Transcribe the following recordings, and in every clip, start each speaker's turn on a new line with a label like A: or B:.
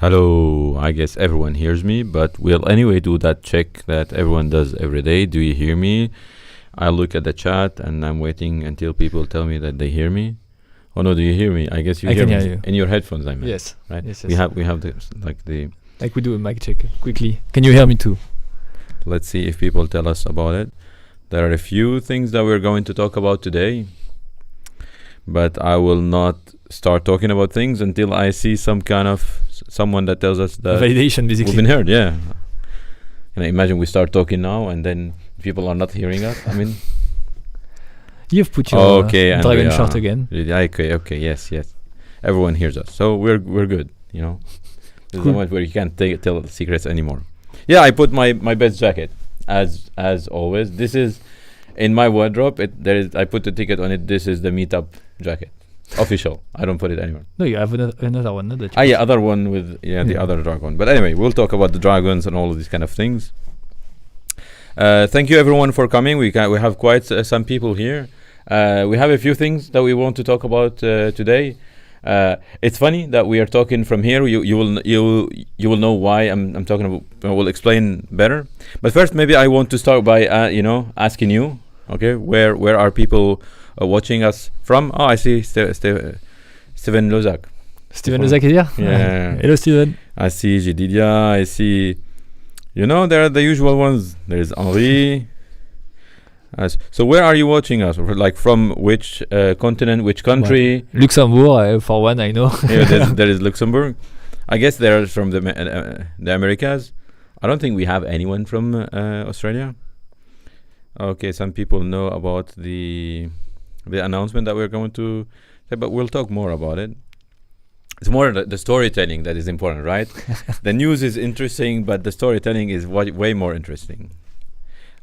A: Hello, I guess everyone hears me, but we'll anyway do that check that everyone does every day. Do you hear me? I look at the chat and I'm waiting until people tell me that they hear me. Oh no, do you hear me? I guess you hear me
B: you.
A: in your headphones, I mean.
B: Yes.
A: Right?
B: Yes,
A: We have the
B: like we do a mic check quickly. Can you hear me too?
A: Let's see if people tell us about it. There are a few things that we're going to talk about today, but I will not start talking about things until I see some kind of someone that tells us that
B: validation, basically.
A: We've been heard, yeah. And I imagine we start talking now and then people are not hearing us. I mean,
B: you've put your dragon shot again.
A: Okay, yes. Everyone hears us, so we're good. You know, there's a moment where you can't tell the secrets anymore. Yeah, I put my best jacket as always. This is in my wardrobe. I put the ticket on it. This is the meetup jacket. Official. I don't put it anywhere.
B: No, you have another one.
A: Other one with the other dragon. But anyway, we'll talk about the dragons and all of these kind of things. Thank you everyone for coming. We have quite some people here. We have a few things that we want to talk about today. It's funny that we are talking from here. You will know why I'm talking about. We'll explain better. But first, maybe I want to start by asking you. Okay, where are people watching us from? Oh, I see Steven Lozak.
B: Steven Lozak is here?
A: Yeah.
B: Hello, Steven.
A: I see Jedidia. I see, there are the usual ones. There's Henri. So where are you watching us? Like from which continent, which country?
B: Well, Luxembourg, for one, I know.
A: Yeah, there is Luxembourg. I guess they're from the Americas. I don't think we have anyone from Australia. Okay, some people know about the announcement that we're going to say, but we'll talk more about it. It's more the storytelling that is important, right? The news is interesting, but the storytelling is way more interesting.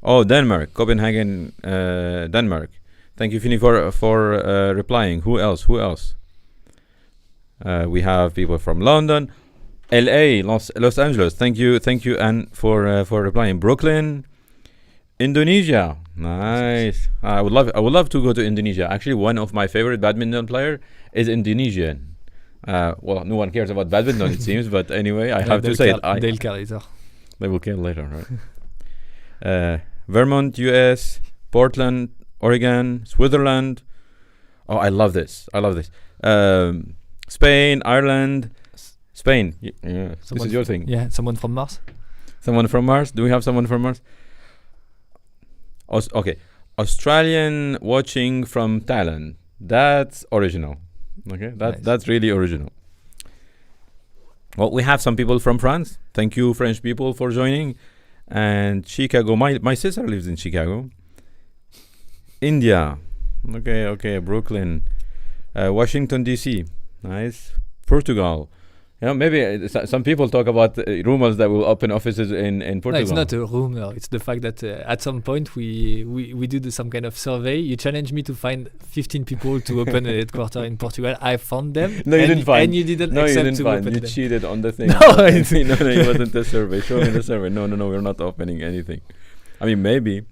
A: Oh, Denmark, Copenhagen, Denmark. Thank you, Fini, for replying. Who else? We have people from London, LA, Los Angeles. Thank you, Anne, for replying. Brooklyn, Indonesia. Nice. I would love to go to Indonesia. Actually, one of my favorite badminton player is Indonesian. Well, no one cares about badminton, it seems, but anyway, I have to say it.
B: They'll care later.
A: They will care later, right? Vermont, US, Portland, Oregon, Switzerland. Oh, I love this. Spain, Ireland, Spain. Yeah, this is your thing.
B: Yeah, someone from Mars.
A: Someone from Mars? Do we have someone from Mars? Okay, Australian watching from Thailand. That's original. Okay, that's really original. Well, we have some people from France. Thank you, French people, for joining. And Chicago. My sister lives in Chicago. India. Okay. Brooklyn. Washington D.C. Nice. Portugal. Maybe some people talk about rumors that will open offices in Portugal.
B: No, it's not a rumor. It's the fact that at some point we do some kind of survey. You challenged me to find 15 people to open a headquarters in Portugal. I found them.
A: No, you didn't find.
B: And you didn't accept to open them.
A: You cheated on the thing.
B: No,
A: it wasn't a survey. Show me the survey. No, we're not opening anything. I mean, maybe.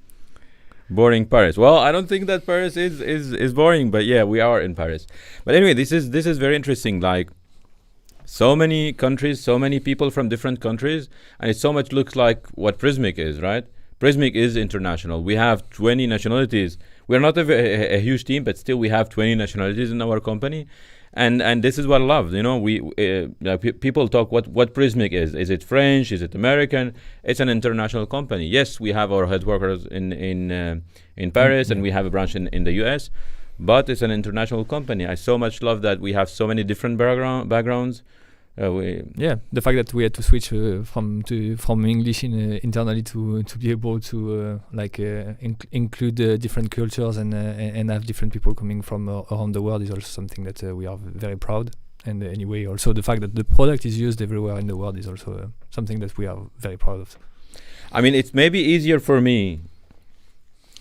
A: Boring Paris. Well, I don't think that Paris is boring, but yeah, we are in Paris. But anyway, this is very interesting. Like, so many countries, so many people from different countries, and it so much looks like what Prismic is, right? Prismic is international. We have 20 nationalities. We're not a huge team, but still we have 20 nationalities in our company. And this is what I love. People talk what Prismic is. Is it French? Is it American? It's an international company. Yes, we have our headquarters in Paris, and we have a branch in the US. But it's an international company. I so much love that we have so many different backgrounds.
B: The fact that we had to switch from English internally to be able to include different cultures and have different people coming from around the world is also something that we are very proud. And anyway, also the fact that the product is used everywhere in the world is also something that we are very proud of.
A: I mean, it's maybe easier for me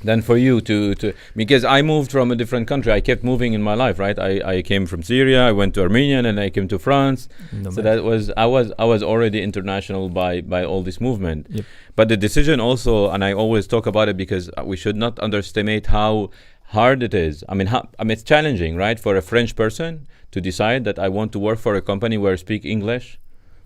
A: than for you to because I moved from a different country. I kept moving in my life, right? I came from Syria, I went to Armenia, and I came to France. So that was I was already international by all this movement.
B: Yep.
A: But the decision also, and I always talk about it because we should not underestimate how hard it is. I mean, it's challenging, right, for a French person to decide that I want to work for a company where I speak English,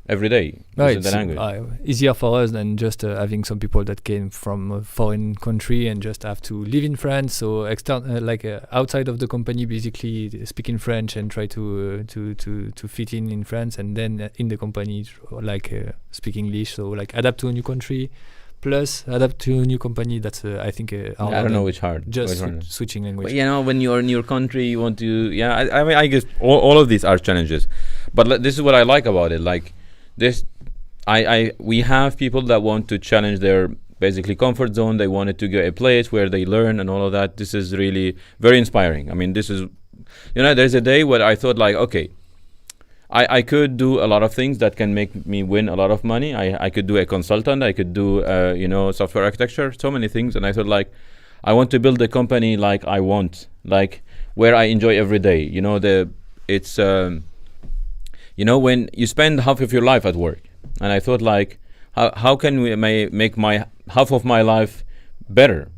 A: every day
B: No,
A: using
B: it's
A: the language.
B: easier for us than just having some people that came from a foreign country and just have to live in France. So outside of the company, basically speaking French and try to fit in France, and then in the company speak English. So adapt to a new country, plus adapt to a new company. That's I think
A: I don't know which hard.
B: Just switching language.
A: But, when you're in your country, you want to. Yeah, I mean, I guess all of these are challenges, but this is what I like about it. Like this, we have people that want to challenge their basically comfort zone. They wanted to get a place where they learn and all of that. This is really very inspiring. I mean, this is, there's a day where I thought like, okay, I could do a lot of things that can make me win a lot of money. I could do a consultant. I could do, software architecture, so many things. And I thought like, I want to build a company like I want, like where I enjoy every day. When you spend half of your life at work, and I thought like, how can we make my half of my life better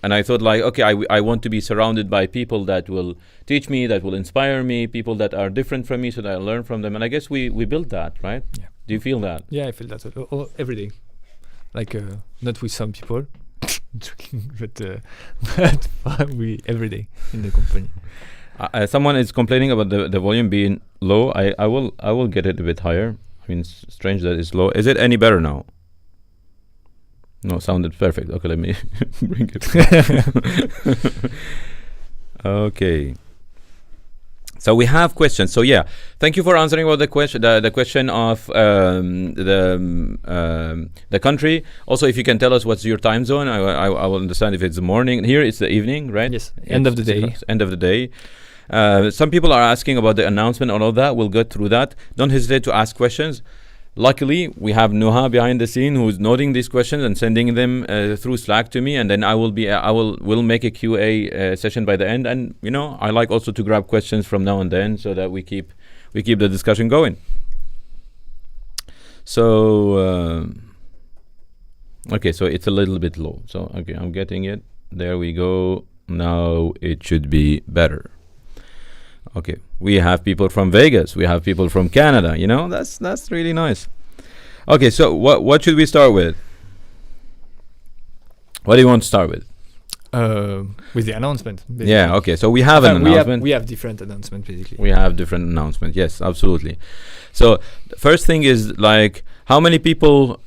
A: and I thought like, okay, I want to be surrounded by people that will teach me, that will inspire me, people that are different from me, so that I learn from them. And I guess we built that, right? Yeah. Do you feel that?
B: Yeah, I feel that every day. Not with some people, but we every day in the company.
A: Someone is complaining about the volume being low. I will get it a bit higher. I mean, it's strange that it's low. Is it any better now? No, sounded perfect. Okay, let me bring it. Okay. So we have questions. So yeah, thank you for answering about the question. The question of the country. Also, if you can tell us what's your time zone, I will understand if it's the morning. Here it's the evening, right?
B: Yes. End of the day.
A: End of the day. Some people are asking about the announcement and all that. We'll go through that. Don't hesitate to ask questions. Luckily, we have Nuha behind the scene who's noting these questions and sending them through Slack to me, and then we'll make a QA session by the end. And I like also to grab questions from now and then so that we keep the discussion going. So okay, so it's a little bit low. So okay, I'm getting it. There we go. Now it should be better. Okay, we have people from Vegas. We have people from Canada. That's really nice. Okay, so what should we start with? What do you want to start with?
B: With the announcement. Basically.
A: Yeah. Okay. So we have an announcement.
B: We have different announcements basically.
A: We have different announcements. Yes, absolutely. So the first thing is like how many people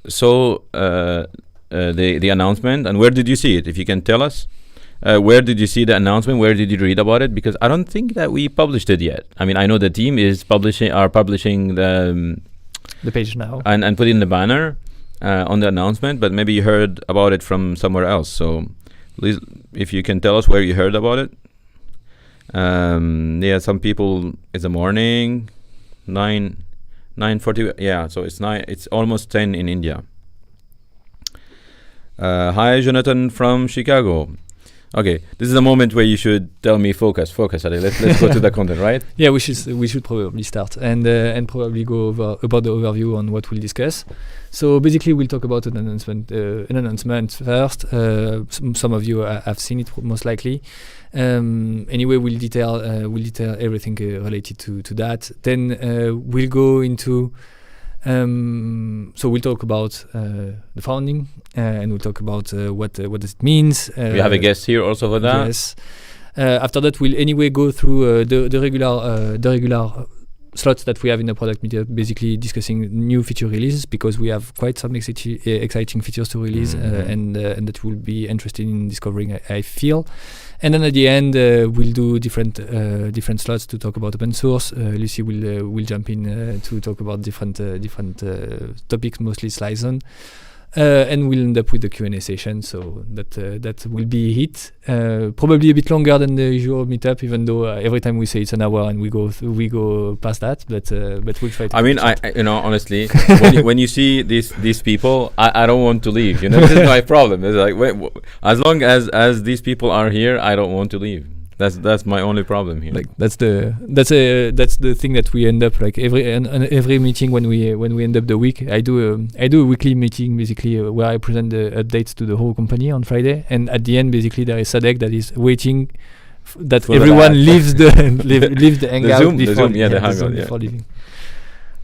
A: saw the announcement, and where did you see it? If you can tell us. Where did you see the announcement? Where did you read about it? Because I don't think that we published it yet. I mean, I know the team is publishing the
B: page now
A: and putting the banner on the announcement, but maybe you heard about it from somewhere else. So please, if you can tell us where you heard about it. Yeah, some people, it's the morning, 9:40. Yeah, so it's almost 10 in India. Hi, Jonathan from Chicago. Okay, this is a moment where you should tell me focus. Ali. Let's go to the content, right?
B: Yeah, we should probably start and probably go over about the overview on what we'll discuss. So basically, we'll talk about an announcement first. Some of you have seen it most likely. Anyway, we'll detail everything related to that. Then we'll go into. So we'll talk about the founding, and we'll talk about what it means.
A: We have a guest here also for that.
B: Yes. After that, we'll anyway go through the regular slots that we have in the product meetup, basically discussing new feature releases, because we have quite some exciting features to release, and that we'll be interested in discovering, I feel. And then at the end, we'll do different slots to talk about open source. Lucie will jump in to talk about different topics, mostly Slizen. And we'll end up with the Q&A session, so that will be it. Probably a bit longer than the usual meetup, even though every time we say it's an hour and we go past that. But we'll try to.
A: I mean, honestly, when you see these people, I don't want to leave. This is my problem. It's like as long as these people are here, I don't want to leave. That's my only problem here.
B: Like that's the thing that we end up like every meeting when we end up the week. I do a weekly meeting basically where I present the updates to the whole company on Friday, and at the end basically there is Sadek that is waiting that everyone leaves the hangout before leaving.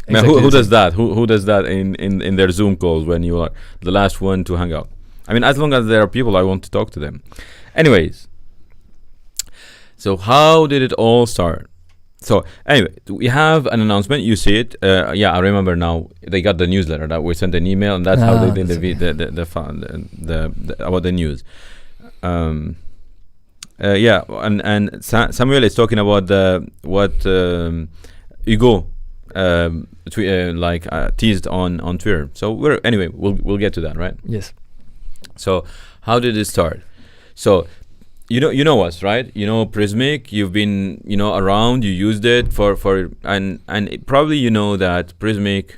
A: Man, who does that? Who does that in their Zoom calls when you are the last one to hang out? I mean, as long as there are people, I want to talk to them. Anyways, so how did it all start? So anyway, we have an announcement. You see it. Yeah, I remember now. They got the newsletter that we sent an email, and that's how they did the about the news. Yeah, and Samuel is talking about what Hugo teased on Twitter. So we'll get to that, right?
B: Yes.
A: So how did it start? So you know us, right? You know Prismic. You've been around. You used it and probably you know that Prismic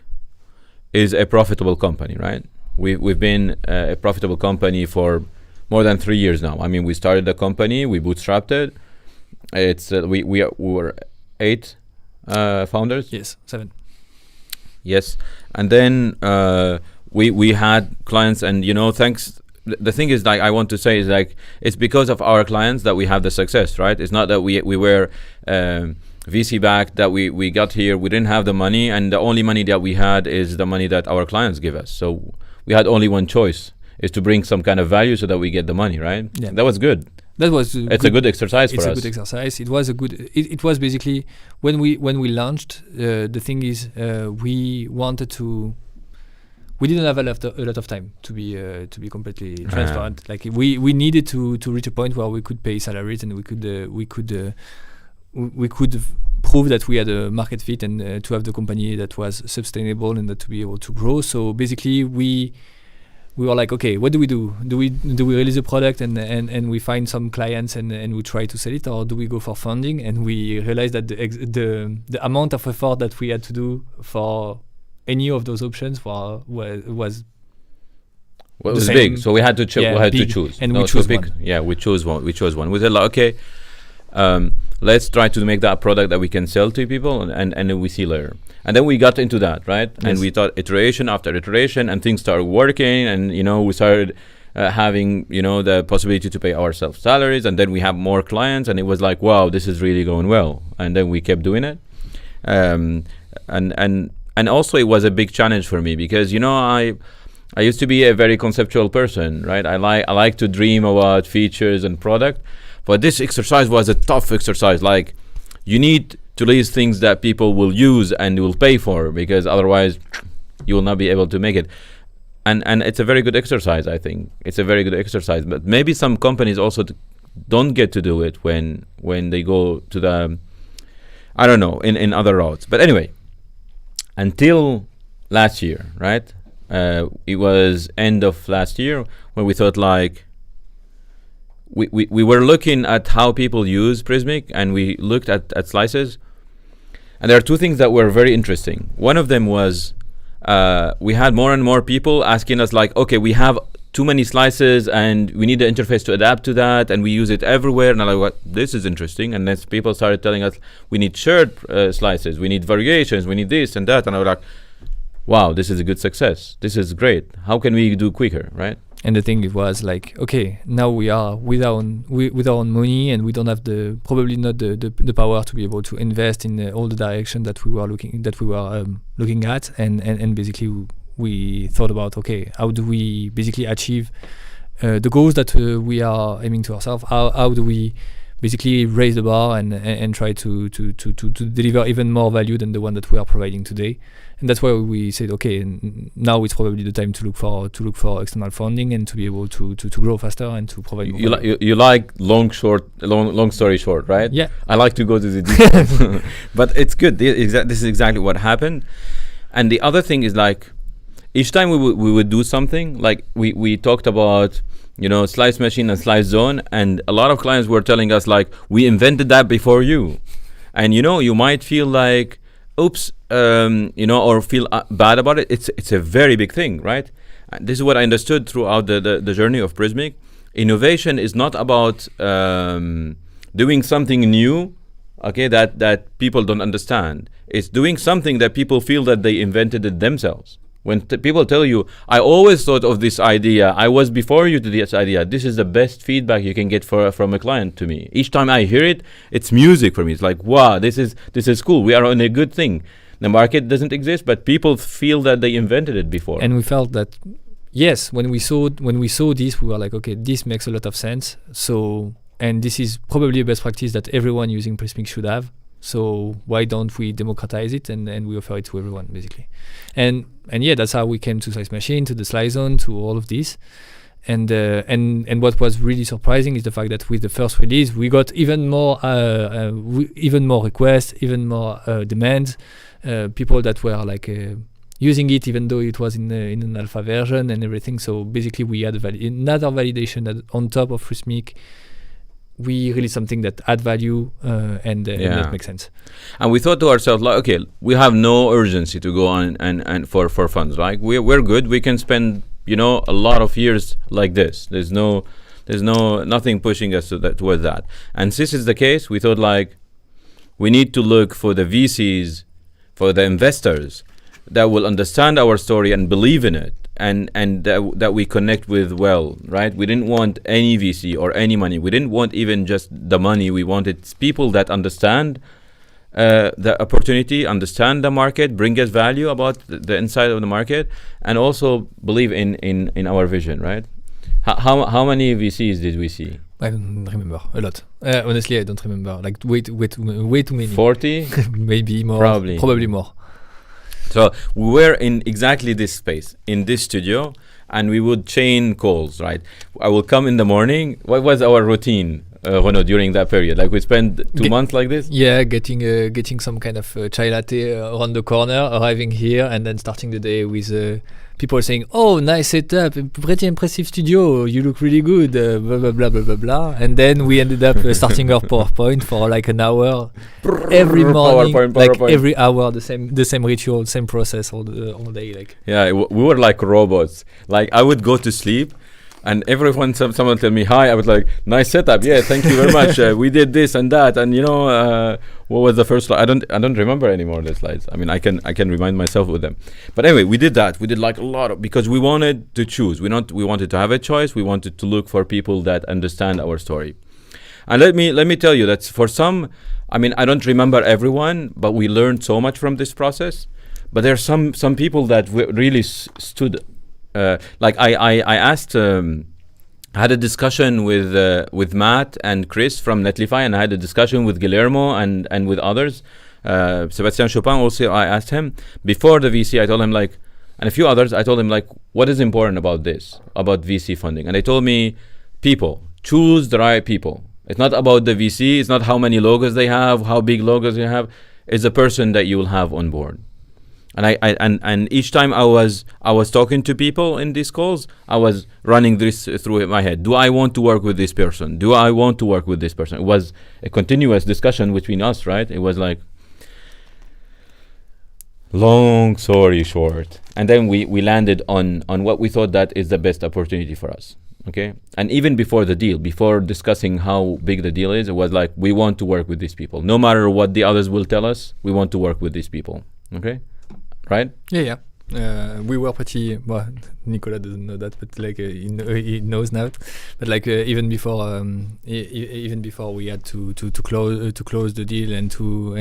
A: is a profitable company, right? We've been a profitable company for more than 3 years now. I mean, we started the company, we bootstrapped it. It's we were 8 founders.
B: Yes, 7.
A: Yes, and then we had clients, and thanks. The thing is, like, I want to say is like it's because of our clients that we have the success, right? It's not that we were VC backed, that we got here. We didn't have the money, and the only money that we had is the money that our clients give us. So we had only one choice, is to bring some kind of value so that we get the money, right? Yeah. That was good. It's a good exercise for us.
B: It's a good exercise. It was a good. It was basically when we launched. The thing is, we wanted to. We didn't have a lot of time to be completely transparent. Like we needed to reach a point where we could pay salaries, and we could prove that we had a market fit, and to have the company that was sustainable and that to be able to grow. So basically we were like, okay, what do we do? Do we release a product and we find some clients and we try to sell it, or do we go for funding? And we realized that the amount of effort that we had to do for any of those options was
A: big. So we had to choose.
B: And we chose one.
A: Yeah, we chose one. We said, like, okay, let's try to make that product that we can sell to people, and then we see later. And then we got into that, right? Yes. And we thought iteration after iteration, and things started working, and we started having the possibility to pay ourselves salaries, and then we have more clients, and it was like, wow, this is really going well. And then we kept doing it, and also it was a big challenge for me because I used to be a very conceptual person, right? I like to dream about features and product, but this exercise was a tough exercise. Like, you need to release things that people will use and will pay for, because otherwise you will not be able to make it. And it's a very good exercise. I think it's a very good exercise, but maybe some companies also don't get to do it when they go to the, I don't know, in other routes. But anyway, until last year, right? It was end of last year when we thought, like, we were looking at how people use Prismic, and we looked at slices, and there are two things that were very interesting. One of them was we had more and more people asking us, like, okay, we have too many slices and we need the interface to adapt to that, and we use it everywhere. And I'm like, what? This is interesting. And then people started telling us we need shared slices, we need variations, we need this and that. And I was like, wow, this is a good success. This is great. How can we do quicker, right?
B: And the thing, it was like, okay, now we are with our own money, and we don't have probably not the power to be able to invest in all the direction that we were looking at, and basically we thought about, okay, how do we basically achieve the goals that we are aiming to ourselves? How do we basically raise the bar and try to deliver even more value than the one that we are providing today? And that's why we said, okay, now it's probably the time to look for external funding and to be able to grow faster and to provide.
A: You like long story short, right?
B: Yeah.
A: I like to go to the details, but it's good. This is exactly what happened. And the other thing is, like, each time we would do something, like we talked about, slice machine and slice zone, and a lot of clients were telling us, like, we invented that before you. And you might feel like, oops, or feel bad about it. It's a very big thing, right? And this is what I understood throughout the journey of Prismic. Innovation is not about doing something new, okay, that people don't understand. It's doing something that people feel that they invented it themselves. When people tell you, I always thought of this idea, I was before you to this idea, this is the best feedback you can get from a client to me. Each time I hear it, it's music for me. It's like, wow, this is cool. We are on a good thing. The market doesn't exist, but people feel that they invented it before.
B: And we felt that, yes, when we saw this, we were like, okay, this makes a lot of sense. So, and this is probably a best practice that everyone using Prismic should have. So why don't we democratize it and we offer it to everyone, basically? And yeah, that's how we came to Slice Machine, to the Slice Zone, to all of this. And what was really surprising is the fact that with the first release, we got even more requests, even more demands. People that were like using it, even though it was in an alpha version and everything. So basically, we had another validation that on top of Prismic, we released something that add value and that makes sense.
A: And we thought to ourselves, like, okay, we have no urgency to go on and for funds. Like we're good. We can spend a lot of years like this. There's nothing pushing us towards that. And since it's the case, we thought like we need to look for the VCs, for the investors that will understand our story and believe in it, and that we connect with well, right? We didn't want any VC or any money. We didn't want even just the money. We wanted people that understand the opportunity, understand the market, bring us value about the inside of the market, and also believe in our vision, right? How many VCs did we see?
B: I don't remember. A lot. Honestly, I don't remember. Like way too many.
A: 40?
B: Maybe more. Probably more.
A: So we were in exactly this space, in this studio, and we would chain calls, right? I will come in the morning. What was our routine, Renaud, during that period? Like we spent 2 months like this?
B: Yeah, getting some kind of chai latte around the corner, arriving here, and then starting the day with people saying, "Oh, nice setup, pretty impressive studio, you look really good, blah, blah, blah, blah, blah, blah." And then we ended up starting our PowerPoint for like an hour every morning, PowerPoint. Every hour, the same ritual, same process all day. Like
A: we were like robots. Like I would go to sleep, and everyone, someone tell me hi, I was like, "Nice setup, yeah, thank you very much. We did this and that, and what was the first slide? I don't remember anymore the slides. I mean, I can remind myself with them. But anyway, we did that. We did like a lot of, because we wanted to choose. We wanted to have a choice. We wanted to look for people that understand our story. And let me tell you that for some, I mean, I don't remember everyone, but we learned so much from this process. But there are some people that really stood. Like I asked. I had a discussion with Matt and Chris from Netlify, and I had a discussion with Guillermo and with others. Sébastien Chopin also, I asked him before the VC. I told him like, and a few others. I told him like, what is important about this, about VC funding? And they told me, people, choose the right people. It's not about the VC. It's not how many logos they have, how big logos they have. It's the person that you will have on board. And each time I was talking to people in these calls, I was running this through my head. Do I want to work with this person? Do I want to work with this person? It was a continuous discussion between us, right? It was like, long story short. And then we landed on what we thought that is the best opportunity for us. Okay? And even before the deal, before discussing how big the deal is, it was like, we want to work with these people. No matter what the others will tell us, we want to work with these people. Okay? Right?
B: Yeah. We were pretty. Well, Nicolas doesn't know that, but like he knows now. But like even before we had to close the deal and to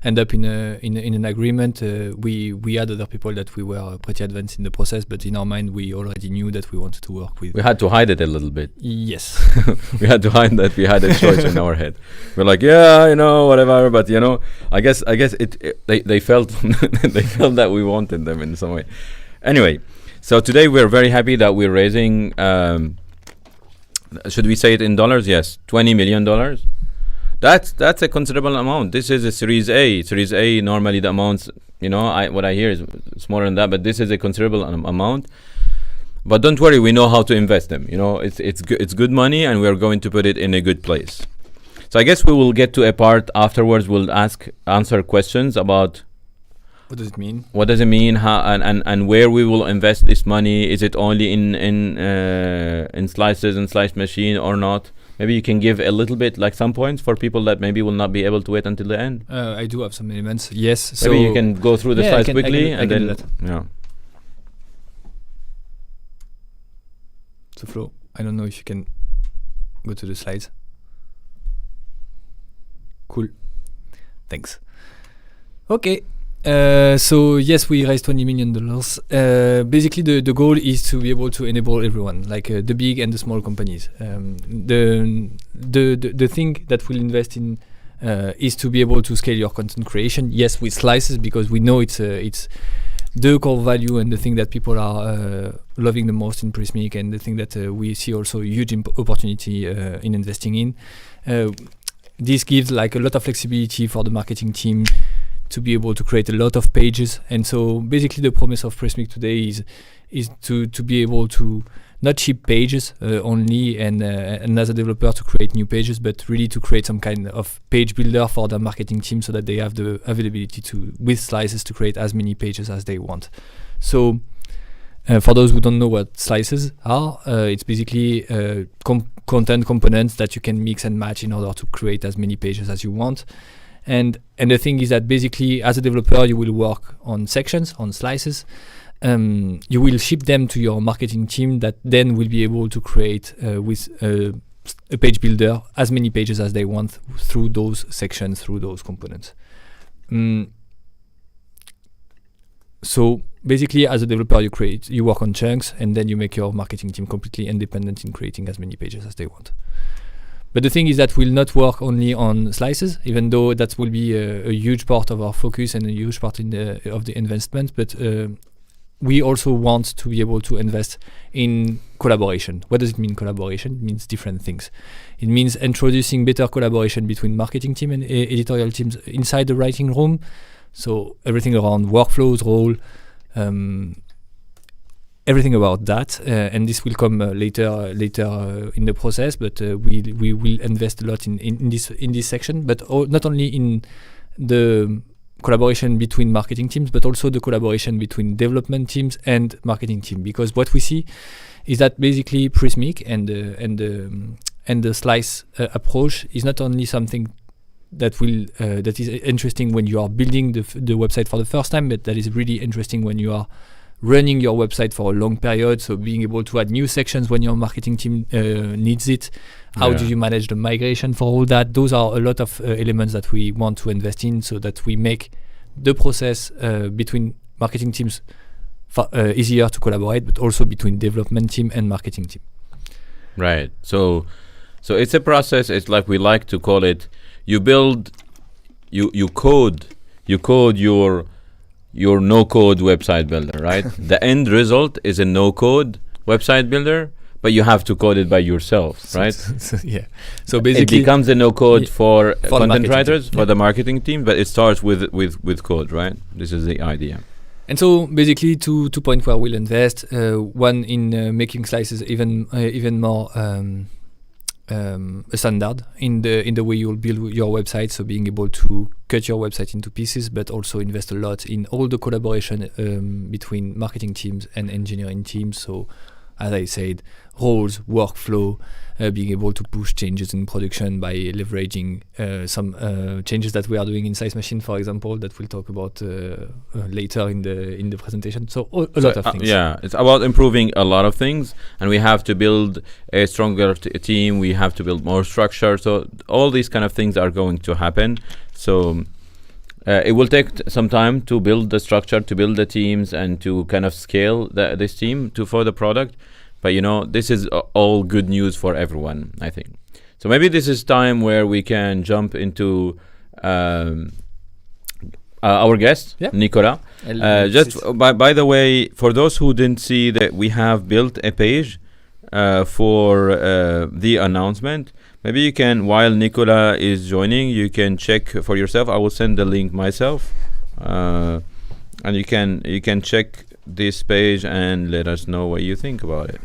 B: end up in an agreement, we had other people that we were pretty advanced in the process. But in our mind, we already knew that we wanted to work with.
A: We had to hide it a little bit.
B: Yes,
A: we had to hide that we had a choice in our head. We're like, yeah, whatever. But I guess they felt they felt that we wanted them in some way. Anyway, so today we're very happy that we're raising, should we say it in dollars? Yes, $20 million. That's a considerable amount. This is a Series A. Series A, normally the amounts, what I hear is smaller than that, but this is a considerable amount. But don't worry, we know how to invest them. It's good money, and we're going to put it in a good place. So I guess we will get to a part afterwards. We'll answer questions about
B: what does it mean?
A: What does it mean? How and where we will invest this money? Is it only in slices and slice machine or not? Maybe you can give a little bit, like some points for people that maybe will not be able to wait until the end.
B: I do have some elements. Yes.
A: Maybe you can go through the slides quickly
B: I can do that.
A: Yeah.
B: So Flo, I don't know if you can go to the slides. Cool. Thanks. Okay. So yes, we raised $20 million. Basically, the goal is to be able to enable everyone, like the big and the small companies. The thing that we'll invest in is to be able to scale your content creation. Yes, with slices, because we know it's the core value and the thing that people are loving the most in Prismic, and the thing that we see also a huge opportunity in investing in. This gives like a lot of flexibility for the marketing team to be able to create a lot of pages. And so basically the promise of Prismic today is to be able to not ship pages only and as a developer to create new pages, but really to create some kind of page builder for the marketing team so that they have the availability to, with slices, to create as many pages as they want. So for those who don't know what slices are, it's basically content components that you can mix and match in order to create as many pages as you want. And the thing is that basically as a developer you will work on sections, on slices. You will ship them to your marketing team that then will be able to create with a page builder as many pages as they want through those sections, through those components. So basically as a developer you work on chunks, and then you make your marketing team completely independent in creating as many pages as they want. But the thing is that we'll not work only on slices, even though that will be a huge part of our focus and a huge part of the investment. But we also want to be able to invest in collaboration. What does it mean, collaboration? It means different things. It means introducing better collaboration between marketing team and editorial teams inside the writing room. So everything around workflows, role, everything about that, and this will come later in the process. But we will invest a lot in this section, but not only in the collaboration between marketing teams, but also the collaboration between development teams and marketing team. Because what we see is that basically Prismic and the slice approach is not only something that is interesting when you are building the website for the first time, but that is really interesting when you are running your website for a long period. So being able to add new sections when your marketing team needs it. How do you manage the migration for all that? Those are a lot of elements that we want to invest in, so that we make the process between marketing teams easier to collaborate, but also between development team and marketing team.
A: Right. So it's a process. It's like we like to call it. You build, you code your no-code website builder, right? The end result is a no-code website builder, but you have to code it by yourself, right?
B: So basically,
A: it becomes a no-code for content writers,
B: team.
A: for the marketing team, but it starts with code, right? This is the idea.
B: And so basically, two points where we'll invest. One in making slices even more a standard in the way you'll build your website. So being able to cut your website into pieces, but also invest a lot in all the collaboration between marketing teams and engineering teams. So as I said, roles, workflow, being able to push changes in production by leveraging some changes that we are doing in Size Machine, for example, that we'll talk about later in the presentation. So a lot of things.
A: It's about improving a lot of things, and we have to build a stronger team. We have to build more structure. So all these kind of things are going to happen. So it will take some time to build the structure, to build the teams, and to kind of scale this team for the product. But this is all good news for everyone, I think. So maybe this is time where we can jump into our guest, Nicolas. Just by the way, for those who didn't see that, we have built a page for the announcement. Maybe you can, while Nicolas is joining, you can check for yourself. I will send the link myself, and you can check this page and let us know what you think about it.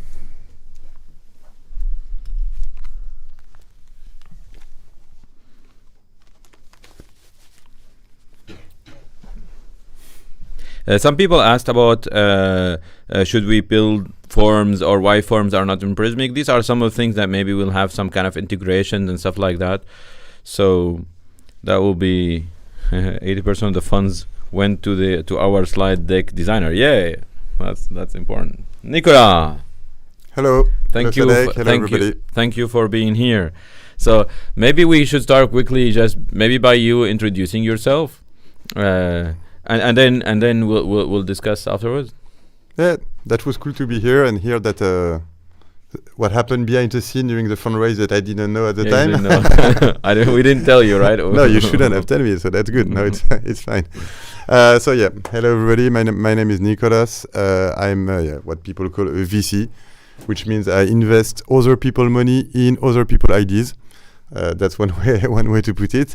A: Some people asked about should we build forms, or why forms are not in Prismic. These are some of the things that maybe we'll have some kind of integration and stuff like that. So that will be 80% of the funds went to our slide deck designer. Yay! That's important. Nicolas.
C: Hello.
A: Thank
C: you.
A: Hello, everybody. Thank you for being here. So maybe we should start quickly, just maybe by you introducing yourself. And then we'll discuss afterwards.
C: Yeah, that was cool to be here and hear that what happened behind the scene during the fundraise that I didn't know at the time.
A: We didn't tell you, right?
C: No, you shouldn't have told me, so that's good. No, it's fine. So yeah, hello everybody. My name is Nicolas. I'm what people call a VC, which means I invest other people money in other people ideas. That's one way to put it.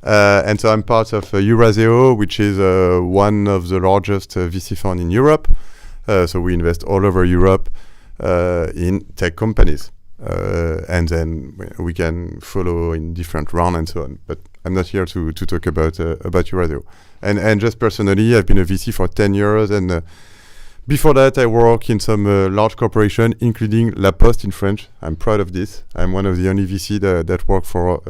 C: And so I'm part of Euraseo, which is one of the largest VC fund in Europe. So we invest all over Europe in tech companies. And then we can follow in different rounds and so on. But I'm not here to talk about Euraseo. And just personally, I've been a VC for 10 years. And before that, I worked in some large corporation, including La Poste in French. I'm proud of this. I'm one of the only VC that worked for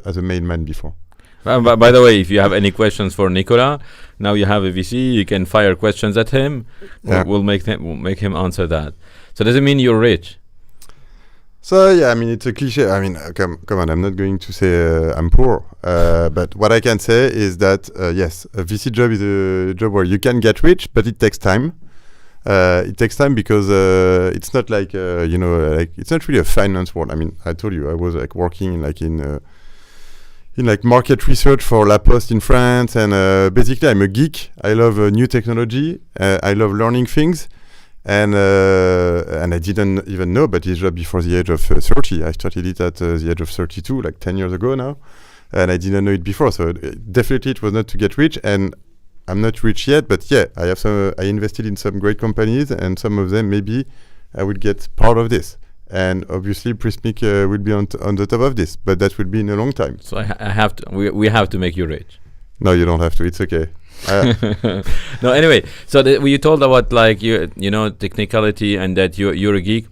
C: as a main man before.
A: By the way, if you have any questions for Nicolas, now you have a VC, you can fire questions at him.
C: Yeah.
A: We'll make him answer that. So does it mean you're rich?
C: So yeah, I mean, it's a cliche. I mean, come on, I'm not going to say I'm poor. But what I can say is that yes, a VC job is a job where you can get rich, but it takes time. It takes time because it's not like like it's not really a finance world. I mean, I told you I was like working in like market research for La Poste in France, and basically I'm a geek. I love new technology. I love learning things, and I didn't even know about this job before the age of 30. I started it at the age of 32, like 10 years ago now, and I didn't know it before. So definitely it was not to get rich, and I'm not rich yet, but yeah, I invested in some great companies, and some of them maybe I would get part of this. And obviously, Prismic will be on the top of this, but that will be in a long time.
A: So I have to. We have to make you rich.
C: No, you don't have to. It's okay.
A: No, anyway. So you told about like you know technicality and that you're a geek.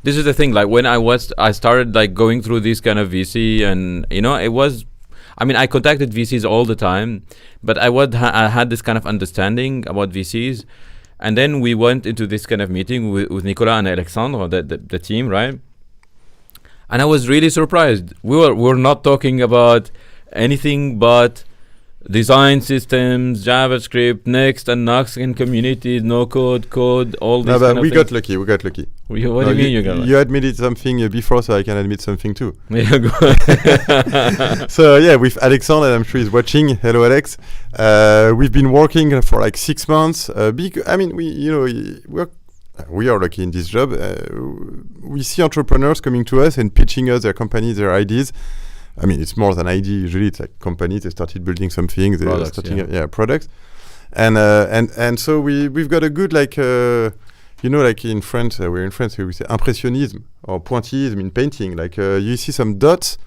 A: This is the thing. Like when I started like going through this kind of VC, and it was. I mean, I contacted VCs all the time, but I had this kind of understanding about VCs. And then we went into this kind of meeting with Nicolas and Alexandre, the team, right? And I was really surprised. We were not talking about anything but design systems, JavaScript, Next and Nox and communities, no code, all this.
C: No, but we got
A: things.
C: lucky. What do you
A: mean you got lucky?
C: You admitted something before, so I can admit something too.
A: Yeah, go
C: So yeah, with Alexandre, and I'm sure he's watching. Hello, Alex. We've been working for like 6 months. I mean, we are lucky in this job. We see entrepreneurs coming to us and pitching us their companies, their ideas. I mean, it's more than idea. Usually, it's like companies. They started building something. They are starting, products, and so we've got a good like like in France. We're in France. We say impressionism or pointillism in painting. Like you see some dots,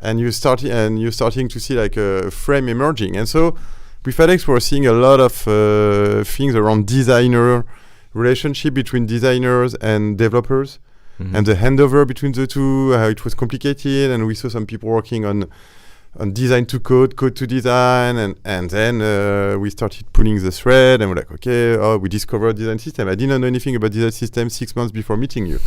C: and you're starting to see like a frame emerging. And so with Alex, we're seeing a lot of things around designer relationship between designers and developers. Mm-hmm. And the handover between the two, it was complicated, and we saw some people working on design to code to design, and then we started pulling the thread, and we're like, okay, we discovered design system. I didn't know anything about design system 6 months before meeting you.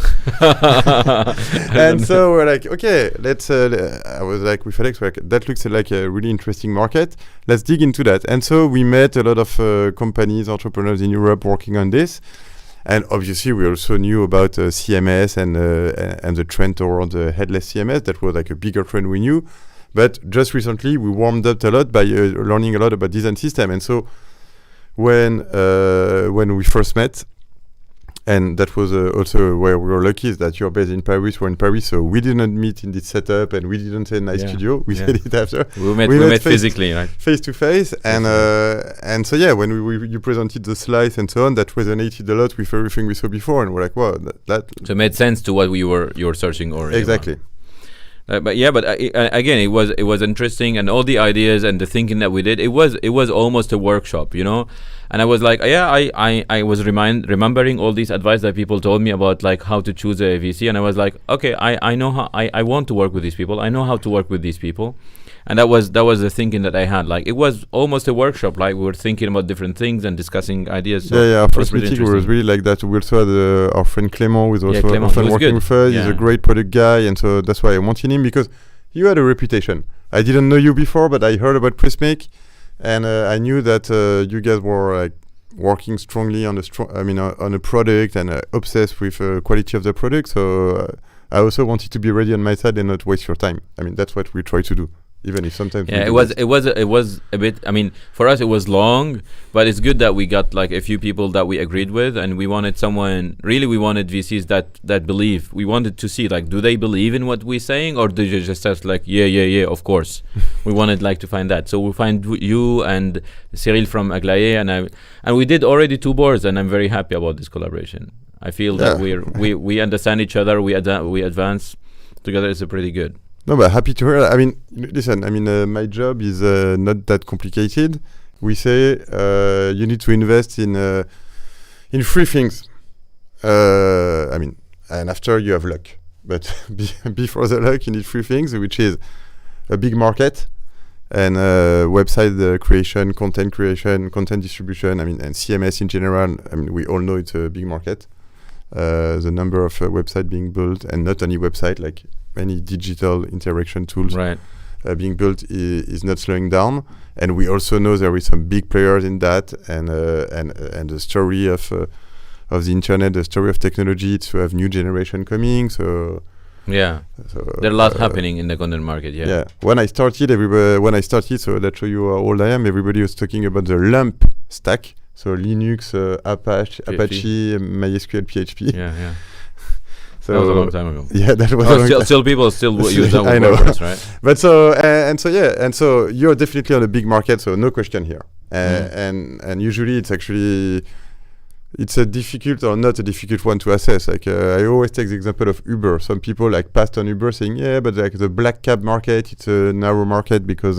C: And so we're like, okay, let's. I was like with Alex, that looks like a really interesting market. Let's dig into that. And so we met a lot of companies, entrepreneurs in Europe working on this. And obviously, we also knew about CMS and the trend toward the headless CMS. That was like a bigger trend we knew. But just recently, we warmed up a lot by learning a lot about design system. And so when we first met, and that was also where we were lucky, is that you're based in Paris, we're in Paris, so we didn't meet in this setup, and we didn't say nice studio. We said it after.
A: We met physically, right?
C: Face to face, and so yeah, when you presented the slides and so on, that resonated a lot with everything we saw before, and we're like, wow, that. So
A: it made sense to what you were searching already.
C: Exactly.
A: Again, it was interesting, and all the ideas and the thinking that we did, it was almost a workshop, And I was like, I was remembering all this advice that people told me about like how to choose a VC, and I was like, okay, I know how I want to work with these people. I know how to work with these people, and that was the thinking that I had. Like it was almost a workshop. Like we were thinking about different things and discussing ideas. So
C: our first meeting was really like that. We also had our friend Clément, who is also often working with us. He's a great product guy, and so that's why I wanted him, because you had a reputation. I didn't know you before, but I heard about Prismic. and I knew that you guys were like working strongly on on a product and obsessed with quality of the product. So I also wanted to be ready on my side and not waste your time. I mean, that's what we try to do, even if sometimes
A: it was a bit. I mean, for us it was long, but it's good that we got like a few people that we agreed with, and we wanted someone. Really, we wanted VCs that believe. We wanted to see like, do they believe in what we're saying, or do they just say like, yeah, of course. We wanted like to find that. So we find you and Cyril from Aglaé, and we did already 2 boards, and I'm very happy about this collaboration. I feel that we understand each other. We advance together. It's pretty good.
C: No, but happy to hear. I mean, listen. I mean, my job is not that complicated. We say you need to invest in 3 things. I mean, and after you have luck, but before the luck, you need 3 things, which is a big market and website creation, content distribution. I mean, and CMS in general. I mean, we all know it's a big market. The number of websites being built, and not only website, like many digital interaction tools being built is not slowing down. And we also know there is some big players in that, and the story of the internet, the story of technology to have new generation coming. So there's a lot happening in the content market. When I started, so let's show you how old I am. Everybody was talking about the LAMP stack. So Linux, Apache, MySQL, PHP.
A: Yeah. So that was a long time ago.
C: Yeah, that was
A: still people use that with WordPress, right?
C: But so you're definitely on a big market, so no question here. And usually it's a difficult or not a difficult one to assess. Like I always take the example of Uber. Some people like passed on Uber saying, but like the black cab market, it's a narrow market because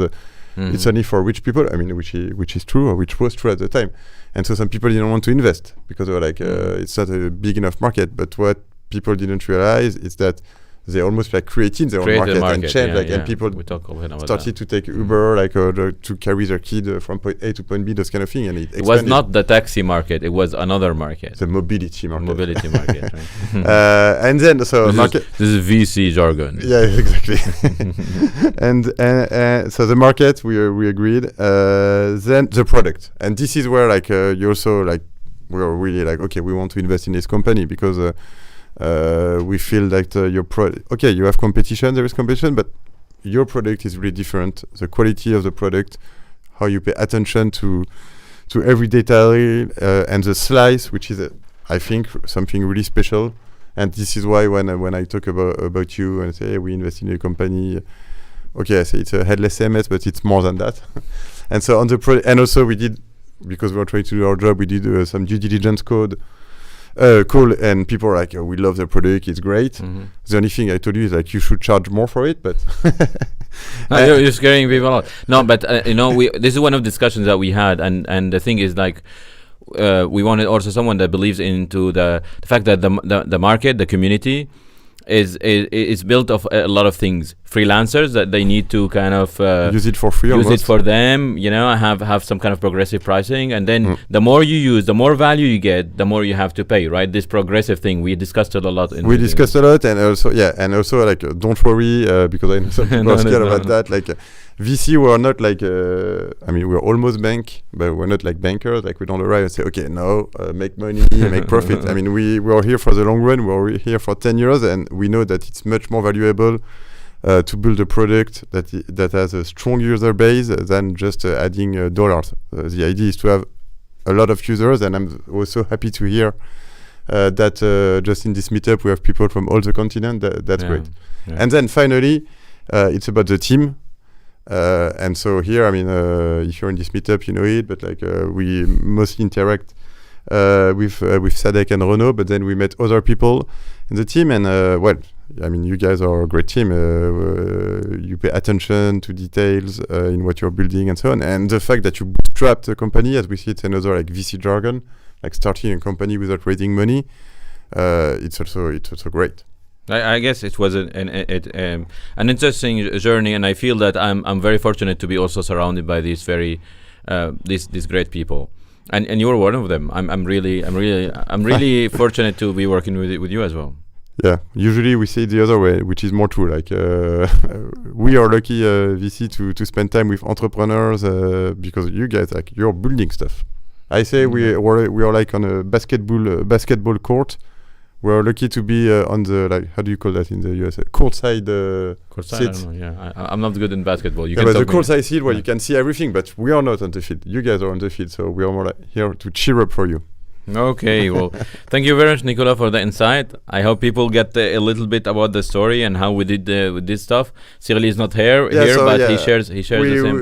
C: it's only for rich people. I mean, which is true, or which was true at the time. And so some people didn't want to invest because they were like, it's not a big enough market. But what people didn't realize is that they almost like created their own market and changed, and people started to take Uber, like to carry their kid from point A to point B, those kind of thing. And it
A: was not the taxi market; it was another market.
C: The mobility market.
A: Right?
C: And then this
A: is VC jargon.
C: Yeah, exactly. and so the market, we agreed. Then the product, and this is where like you also like we're really like, okay, we want to invest in this company because we feel that you have competition, there is competition, but your product is really different. The quality of the product, how you pay attention to every detail, and the slice, which is I think something really special. And this is why when I talk about you and say, hey, we invest in a company, okay, I say it's a headless CMS, but it's more than that. And so on the and also we did, because we were trying to do our job, we did some due diligence call, and people are like, we love the product, it's great. The only thing I told you is like, you should charge more for it, but
A: no, you're scaring people out. No, but this is one of the discussions that we had, and the thing is like, we wanted also someone that believes into the fact that the market, the community is built of a lot of things. Freelancers that they need to kind of
C: use it for free,
A: use it for them, have some kind of progressive pricing, and then the more you use, the more value you get, the more you have to pay, right? This progressive thing we discussed it a lot.
C: And also like don't worry, because I know some people are scared about that. Like VC, we're not like we're almost bank, but we're not like bankers. Like we don't arrive and say, okay, now make money, make profit. I mean, we are here for the long run. We're here for 10 years, and we know that it's much more valuable to build a product that has a strong user base than just adding dollars. The idea is to have a lot of users, and I'm also happy to hear that just in this meetup we have people from all the continent. That's great. Yeah. And then finally, it's about the team. And so here, I mean, if you're in this meetup, you know it, but like we mostly interact with Sadek and Renaud, but then we met other people in the team, and I mean, you guys are a great team. You pay attention to details in what you're building and so on. And the fact that you bootstrapped the company, as we see, it's another like VC jargon, like starting a company without raising money. It's also great.
A: I guess it was an interesting journey, and I feel that I'm very fortunate to be also surrounded by these very these great people, and you're one of them. I'm really fortunate to be working with you as well.
C: Yeah, usually we say it the other way, which is more true. Like we are lucky VC to spend time with entrepreneurs because you guys like you're building stuff. I say we are like on a basketball court. We're lucky to be on the like how do you call that in the US courtside.
A: Courtside, I don't know, yeah, I'm not good in basketball. You
C: yeah,
A: can
C: but the
A: talk me.
C: courtside seat where you can see everything, but we are not on the field. You guys are on the field, so we are more like here to cheer up for you.
A: Okay, well, thank you very much, Nicolas, for the insight. I hope people get a little bit about the story and how we did with this stuff. Cyril is not here, but he shares the same.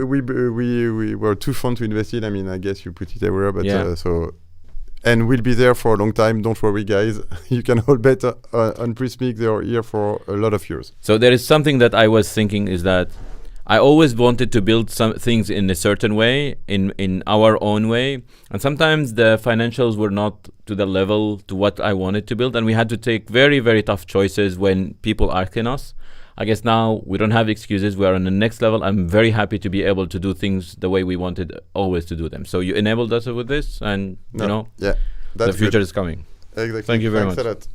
C: We were too fun to invest in. I mean, I guess you put it everywhere, but
A: Yeah.
C: and we'll be there for a long time. Don't worry, guys. You can all bet on Prismic. They are here for a lot of years.
A: So there is something that I was thinking is that I always wanted to build some things in a certain way, in our own way. And sometimes the financials were not to the level to what I wanted to build. And we had to take very, very tough choices when people asking us. I guess now we don't have excuses. We are on the next level. I'm very happy to be able to do things the way we wanted always to do them. So you enabled us with this and,
C: yeah,
A: the future is coming.
C: Exactly.
A: Thank you very
C: Thanks
A: much.
C: a lot.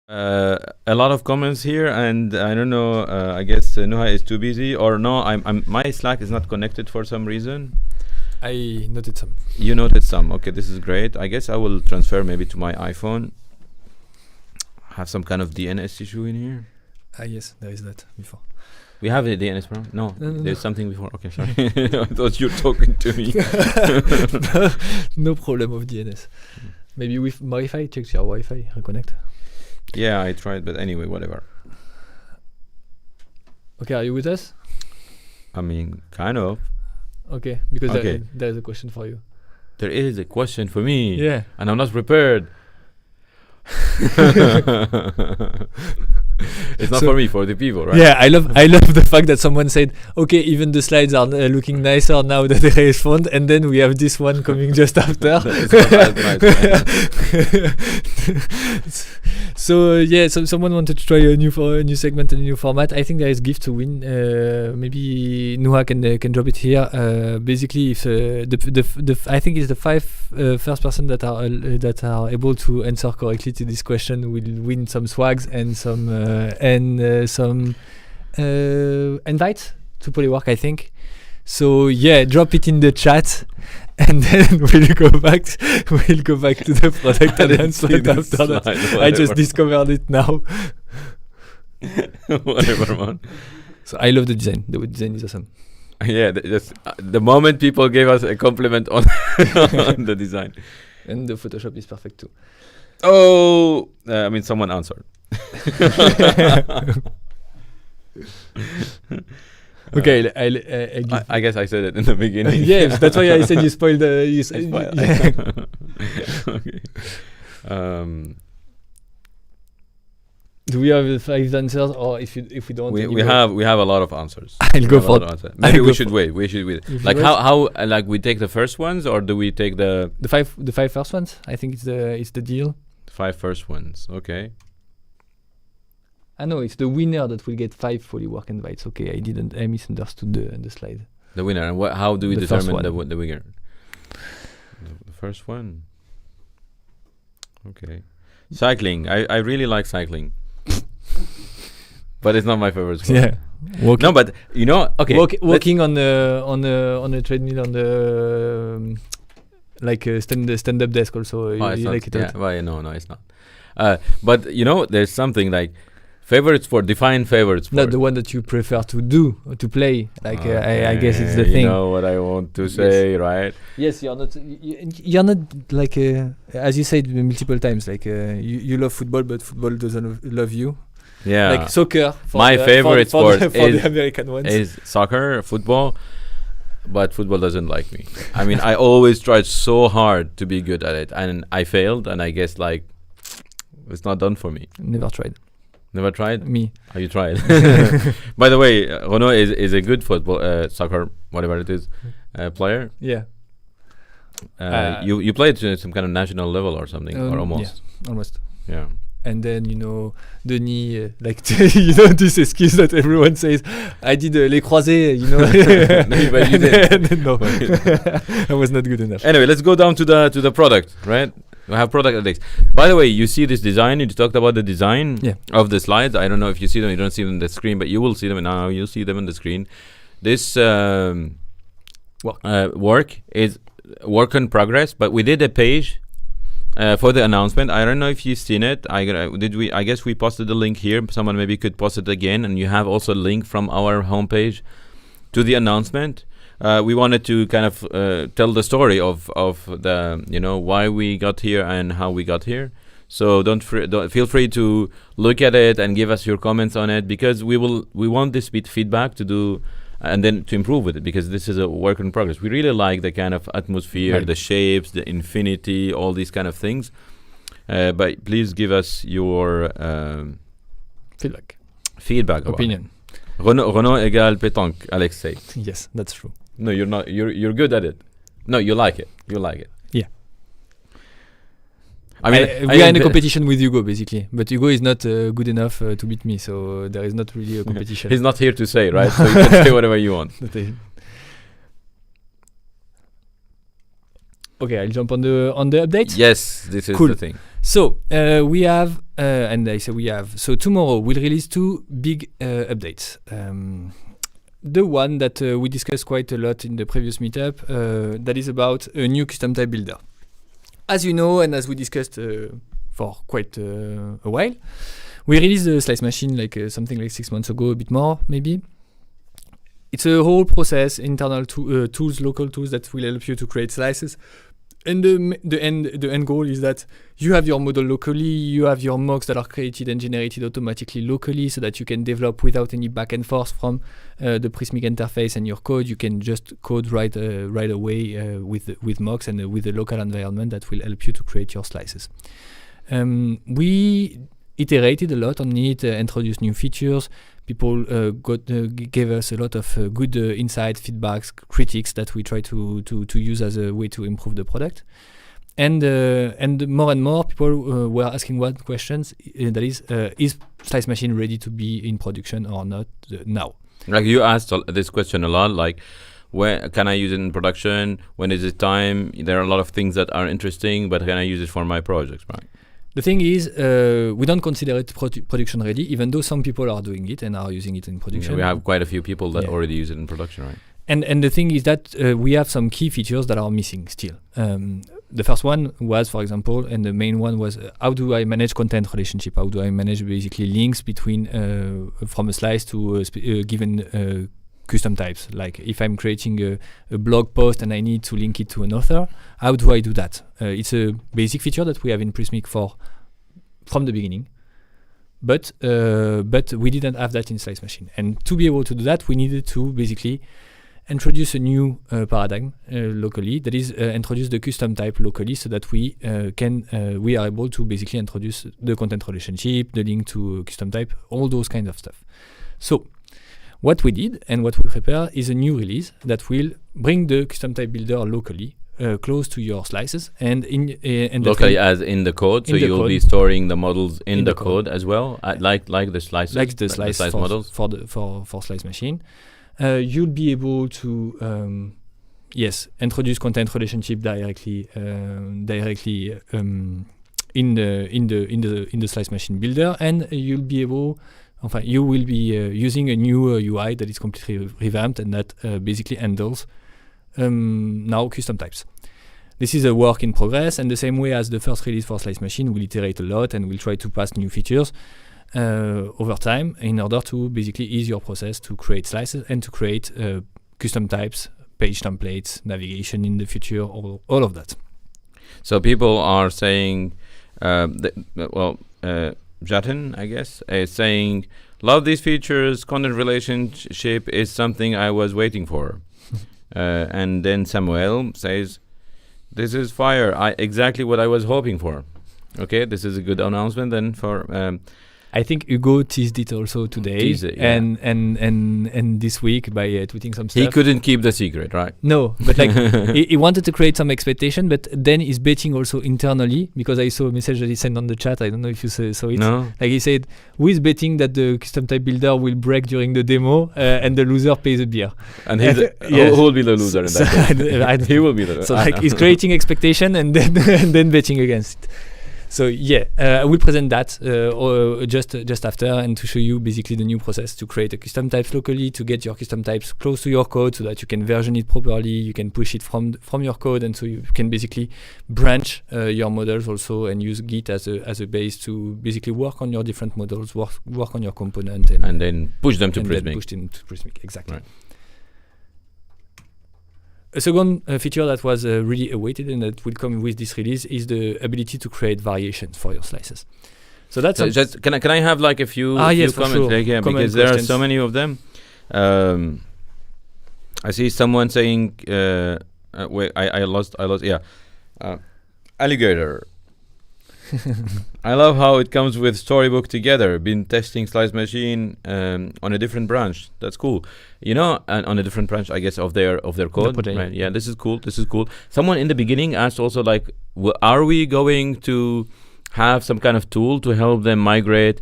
A: A lot of comments here, and I don't know. I guess Nuha is too busy, or no. My Slack is not connected for some reason.
B: I noted some.
A: You noted some. Okay, this is great. I guess I will transfer maybe to my iPhone. Have some kind of DNS issue in here.
B: Yes, there is that before.
A: We have a DNS problem. No,
B: No.
A: there's something before. Okay, sorry. I thought you were talking to me.
B: No problem of DNS. Maybe with Wi-Fi, check your Wi-Fi, reconnect.
A: Yeah, I tried, but anyway, whatever.
B: Okay, are you with us?
A: I mean, kind of.
B: Okay, because
A: Okay.
B: there's a question for you.
A: There is a question for me.
B: Yeah.
A: And I'm not prepared. It's not
B: So-
A: for me, for the people, right?
B: Yeah, I love the fact that someone said, okay, even the slides are looking nicer now that they raise fund, and then we have this one coming just after.
A: It's not that nice,
B: So yeah, so someone wanted to try a new segment and a new format. I think there is gift to win. Maybe Nuha can drop it here. Basically, if I think it's the first person that are able to answer correctly to this question will win some swags and some invites to Polywork, I think. So yeah, drop it in the chat, and then we'll go back to the product announcement after that. I just discovered it now.
A: Whatever, man.
B: So I love the design. The design is awesome.
A: Yeah, the moment people gave us a compliment on, on the design.
B: And the Photoshop is perfect too.
A: Oh, I mean, someone answered.
B: Okay,
A: I guess I said it in the beginning.
B: yeah, that's why I said you spoiled the.
A: Okay.
B: Do we have 5 answers, or if we don't?
A: We have a lot of answers.
B: I'll go for
A: Maybe we should wait. We should wait.
B: You
A: Like
B: should
A: how like we take the first ones, or do we take the
B: the five first ones. I think it's the deal.
A: 5 first ones? Okay.
B: I know it's the winner that will get 5 Polywork invites. Okay, I misunderstood the slide.
A: The winner, and how do we
B: The first
A: determine
B: one.
A: the winner? The first one. Okay. Cycling. I really like cycling. But it's not my favorite sport.
B: Yeah.
A: No, but okay.
B: Walking on a treadmill on the stand up desk also. You
A: It's not,
B: like it a
A: yeah,
B: lot.
A: well, no, it's not. But there's something like favorite sport. Define favorite sport.
B: Not the one that you prefer to do or to play. Like I guess it's the
A: You
B: thing.
A: know what I want to say, right?
B: Yes, you're not like as you said multiple times. Like you love football, but football doesn't love you.
A: Yeah.
B: Like soccer.
A: My favorite sport
B: for the American ones.
A: is soccer, football, but football doesn't like me. I mean, I always tried so hard to be good at it, and I failed. And I guess like it's not done for me.
B: Never tried.
A: Never tried.
B: Me.
A: Oh, you tried. By the way, Renaud is a good football, soccer, whatever it is, player.
B: Yeah.
A: You played to some kind of national level or something, or almost.
B: Yeah, almost.
A: Yeah.
B: and then Denis this excuse that everyone says, I did les croisés,
A: No, but you did.
B: No, I was not good enough.
A: Anyway, let's go down to the product, right? We have product updates. By the way, you see this design. You talked about the design of the slides. I don't know if you see them. You don't see them on the screen, but you will see them now. You'll see them on the screen. This work is work in progress, but we did a page for the announcement. I don't know if you've seen it. I guess we posted the link here. Someone maybe could post it again, and you have also a link from our homepage to the announcement. We wanted to kind of tell the story of the why we got here and how we got here. So don't feel free to look at it and give us your comments on it, because we want this bit feedback to do and then to improve with it, because this is a work in progress. We really like the kind of atmosphere, the shapes, the infinity, all these kind of things. But please give us your feedback
B: opinion.
A: Renault égale pétanque, Alex said.
B: Yes, that's true.
A: No, you're not. You're good at it. No, you like it. You like it.
B: Yeah.
A: I mean,
B: we are in a competition with Hugo, basically. But Hugo is not good enough to beat me, so there is not really a competition.
A: He's not here to say, right? So you can say whatever you want.
B: Okay, I'll jump on the updates.
A: Yes, this is the thing.
B: So we have, and I say we have. So tomorrow we'll release 2 big updates. The one that we discussed quite a lot in the previous meetup, that is about a new custom type builder. As you know, and as we discussed for quite a while, we released the slice machine something like 6 months ago, a bit more maybe. It's a whole process, internal tools, local tools that will help you to create slices. And the end goal is that you have your model locally, you have your mocks that are created and generated automatically locally, so that you can develop without any back and forth from the Prismic interface and your code. You can just code right away with mocks and with the local environment that will help you to create your slices. We iterated a lot on it, introduced new features. People gave us a lot of good insight, feedbacks, critics that we try to use as a way to improve the product. And more and more people were asking one questions, that is Slice Machine ready to be in production or not now?
A: Like you asked this question a lot, like where can I use it in production? When is it time? There are a lot of things that are interesting, but can I use it for my projects, right?
B: The thing is, we don't consider it production ready, even though some people are doing it and are using it in production.
A: Yeah, we have quite a few people that already use it in production, right?
B: And the thing is that we have some key features that are missing still. The first one was, for example, and the main one was, how do I manage content relationship? How do I manage basically links between from a slice to a given custom types? Like if I'm creating a blog post and I need to link it to an author, how do I do that? It's a basic feature that we have in Prismic from the beginning, but we didn't have that in Slice Machine. And to be able to do that, we needed to basically introduce a new paradigm locally, that is introduce the custom type locally, so that we are able to basically introduce the content relationship, the link to custom type, all those kinds of stuff. So what we did and what we prepare is a new release that will bring the custom type builder locally, close to your slices, and
A: locally as in the code. So you'll be storing the models in the code as well, like the slices,
B: like the slice
A: models
B: for Slice Machine. You'll be able to introduce content relationship directly in the Slice Machine builder, and you'll be able. You will be using a new UI that is completely revamped and that basically handles now custom types. This is a work in progress, and the same way as the first release for Slice Machine, we'll iterate a lot and we'll try to pass new features over time in order to basically ease your process to create slices and to create custom types, page templates, navigation in the future, all of that.
A: So people are saying, Jatin, I guess, is saying, love these features, content relationship is something I was waiting for. And then Samuel says, this is fire, exactly what I was hoping for. Okay, this is a good announcement then for
B: I think Hugo teased it also today,
A: Teased it, yeah.
B: and this week by tweeting some stuff.
A: He couldn't keep the secret, right?
B: No, but like he wanted to create some expectation, but then he's betting also internally, because I saw a message that he sent on the chat. I don't know if you saw it.
A: No.
B: Like he said, who is betting that the custom type builder will break during the demo and the loser pays a beer?
A: And he's who will be the loser in that case? He will be the loser.
B: So like he's creating expectation and then and then betting against it. So yeah, I will present that or just after, and to show you basically the new process to create a custom types locally, to get your custom types close to your code so that you can version it properly, you can push it from your code, and so you can basically branch your models also and use Git as a base to basically work on your different models, work on your component,
A: and then push them to Prismic.
B: Then push them to Prismic, exactly.
A: Right.
B: A second feature that was really awaited and that will come with this release is the ability to create variations for your slices. So that's
A: just can I have like a few
B: yes,
A: few comments?
B: sure.
A: Like, yeah, because there are so many of them. I see someone saying, wait, I lost. Yeah, alligator. I love how it comes with Storybook together. Been testing Slice Machine on a different branch. That's cool. You know, and on a different branch, I guess, of their code. Right? Yeah, this is cool. Someone in the beginning asked also, like, are we going to have some kind of tool to help them migrate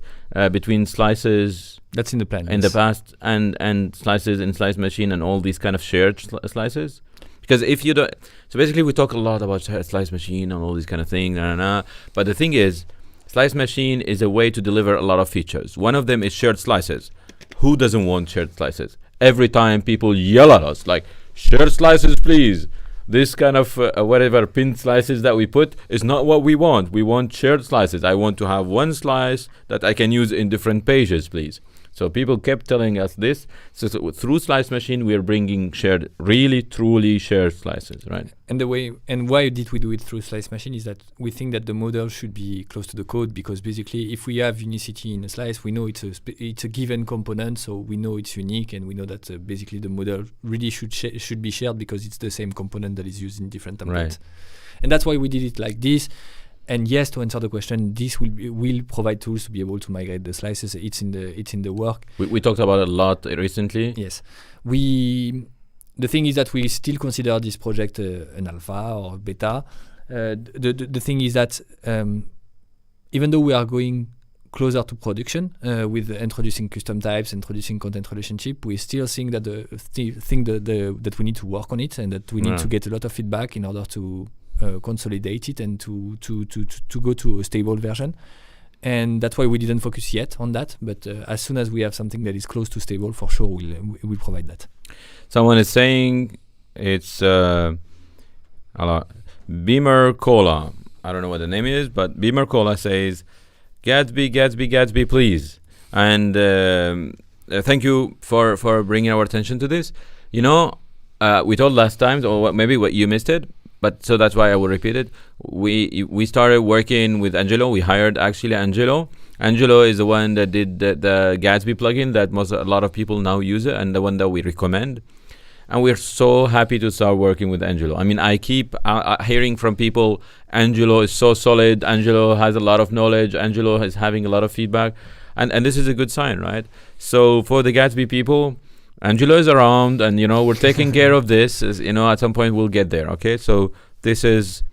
A: between slices?
B: That's in the plan.
A: In the past, and slices in Slice Machine and all these kind of shared slices. Because if you don't, so basically we talk a lot about Slice Machine and all these kind of things, but the thing is, Slice Machine is a way to deliver a lot of features. One of them is shared slices. Who doesn't want shared slices? Every time people yell at us, like, shared slices, please. This kind of whatever pinned slices that we put is not what we want. We want shared slices. I want to have one slice that I can use in different pages, please. So people kept telling us this. So through Slice Machine, we are bringing shared, really, truly shared slices, right?
B: And why did we do it through Slice Machine is that we think that the model should be close to the code, because basically, if we have unicity in a slice, we know it's a given component, so we know it's unique, and we know that basically the model really should be shared because it's the same component that is used in different templates. Right. And that's why we did it like this. And yes, to answer the question, this will provide tools to be able to migrate the slices. It's in the work.
A: We talked about it a lot recently.
B: Yes, the thing is that we still consider this project an alpha or beta. The thing is that even though we are going closer to production with introducing custom types, introducing content relationship, we still think that that we need to work on it, and that we need to get a lot of feedback in order to consolidate it and to go to a stable version. And that's why we didn't focus yet on that, but as soon as we have something that is close to stable, for sure we'll provide that.
A: Someone is saying it's Beamer Cola. I don't know what the name is, but Beamer Cola says, Gatsby, please. And thank you for bringing our attention to this. You know, we told last time, or maybe what you missed it, but so that's why I will repeat it. We started working with Angelo. We hired actually Angelo. Angelo is the one that did the Gatsby plugin that a lot of people now use it, and the one that we recommend. And we're so happy to start working with Angelo. I mean, I keep hearing from people, Angelo is so solid. Angelo has a lot of knowledge. Angelo is having a lot of feedback. And this is a good sign, right? So for the Gatsby people, Angelo is around, and we're taking care of this. At some point we'll get there. Okay, so this is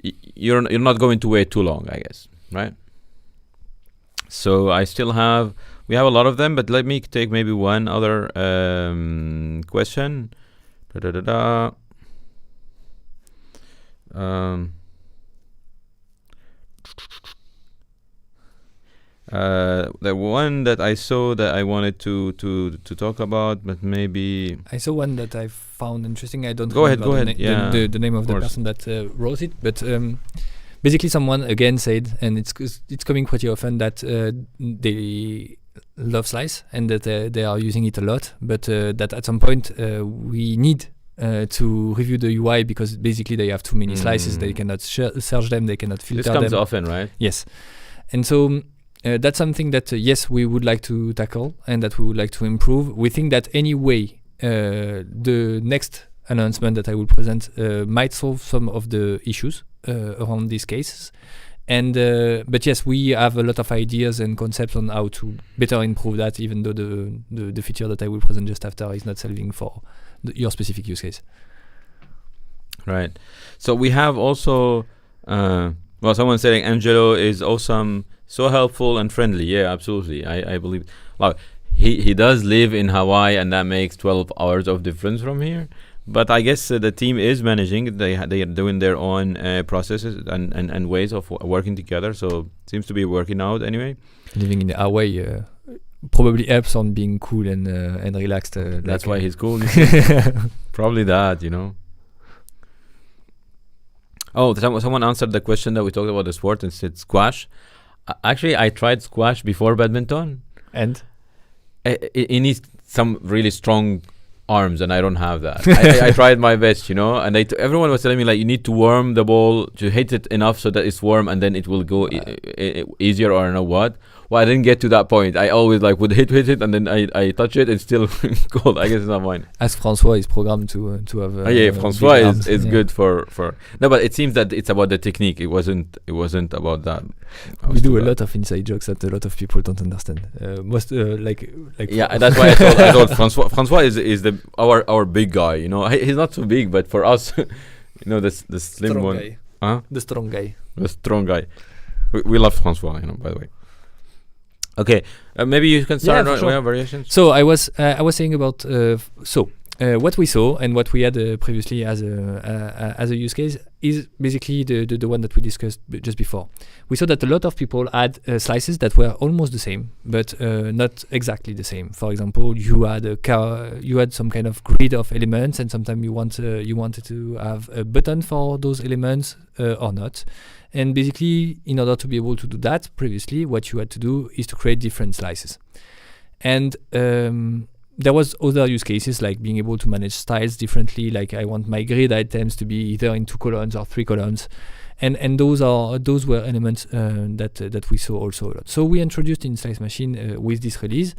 A: you're not going to wait too long, I guess, right? So we have a lot of them, but let me take maybe one other question. The one that I saw that I wanted to talk about, but maybe
B: I saw one that I found interesting. I don't
A: go ahead.
B: The name of the person that wrote it, but basically someone again said, and it's coming pretty often, that they love Slice and that they are using it a lot, but that at some point we need to review the UI because basically they have too many slices. They cannot search them. They cannot filter them.
A: This comes often, right?
B: Yes, and so. That's something that, yes, we would like to tackle and that we would like to improve. We think that anyway, the next announcement that I will present might solve some of the issues around these cases. But yes, we have a lot of ideas and concepts on how to better improve that, even though the feature that I will present just after is not solving for your specific use case.
A: Right. So we have also, someone saying Angelo is awesome, so helpful and friendly. Yeah, absolutely. I believe. Like, he does live in Hawaii, and that makes 12 hours of difference from here. But I guess the team is managing. They are doing their own processes and ways of working together. So it seems to be working out anyway.
B: Living in Hawaii probably helps on being cool and relaxed.
A: That's why he's cool. Probably that, you know. Oh, someone answered the question that we talked about the sport and said squash. Actually, I tried squash before badminton.
B: And?
A: It needs some really strong arms, and I don't have that. I tried my best, you know, and everyone was telling me, like, you need to warm the ball, to hit it enough so that it's warm, and then it will go easier, or I don't know what. Well, I didn't get to that point. I always would hit it, and then I touch it, it's still cold. I guess it's not mine.
B: As François is programmed to have.
A: François is good for. No, but it seems that it's about the technique. It wasn't about that.
B: We do a lot of inside jokes that a lot of people don't understand.
A: Yeah, that's why I thought François. François is our big guy. You know, he's not so big, but for us, you know, the slim
B: strong
A: one.
B: Guy.
A: Huh?
B: The strong guy.
A: The strong guy. We love François, you know. By the way. Okay, maybe you can start.
B: Yeah, sure.
A: Variations.
B: So I was saying about what we saw and what we had previously as a use case is basically the one that we discussed just before. We saw that a lot of people had slices that were almost the same, but not exactly the same. For example, you had some kind of grid of elements, and sometimes you wanted to have a button for those elements or not. And basically, in order to be able to do that previously, what you had to do is to create different slices. And there was other use cases, like being able to manage styles differently. Like, I want my grid items to be either in 2 columns or 3 columns. And those were elements that we saw also a lot. So we introduced in Slice Machine with this release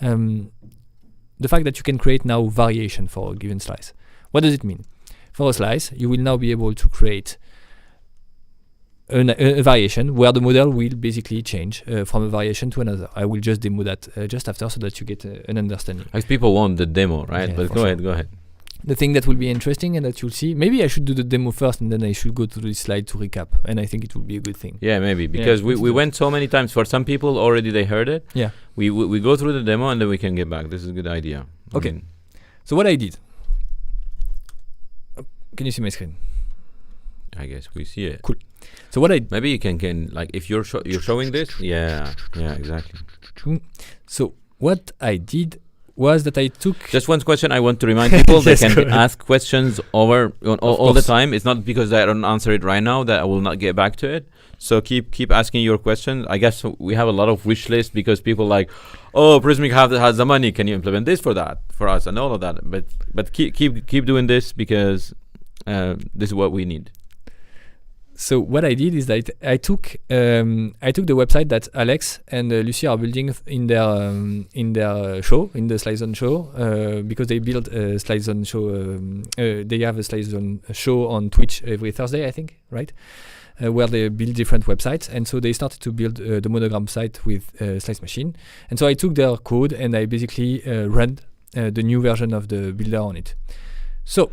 B: the fact that you can create now variation for a given slice. What does it mean? For a slice, you will now be able to create a variation where the model will basically change from a variation to another. I will just demo that just after, so that you get an understanding.
A: As people want the demo, right?
B: Yeah,
A: but go ahead.
B: The thing that will be interesting and that you'll see, maybe I should do the demo first and then I should go to this slide to recap. And I think it will be a good thing.
A: Yeah, maybe, because we went so many times. For some people already they heard it.
B: Yeah.
A: We go through the demo and then we can get back. This is a good idea.
B: Okay. So what I did. Can you see my screen?
A: I guess we see it.
B: Cool. So what
A: maybe you can like, if you're showing this. Yeah, exactly.
B: So what I did was that I took
A: just one question. I want to remind people they can ask questions all the time. It's not because I don't answer it right now that I will not get back to it. So keep asking your questions. I guess we have a lot of wish list because people like, oh, Prismic has the money. Can you implement this for us and all of that? But keep doing this because this is what we need.
B: So what I did is that I took the website that Alex and Lucie are building in their show, in the Slice Zone show, because they build a Slice Zone show. They have a Slice Zone show on Twitch every Thursday, I think, right? Where they build different websites, and so they started to build the monogram site with Slice Machine. And so I took their code and I basically ran the new version of the builder on it. So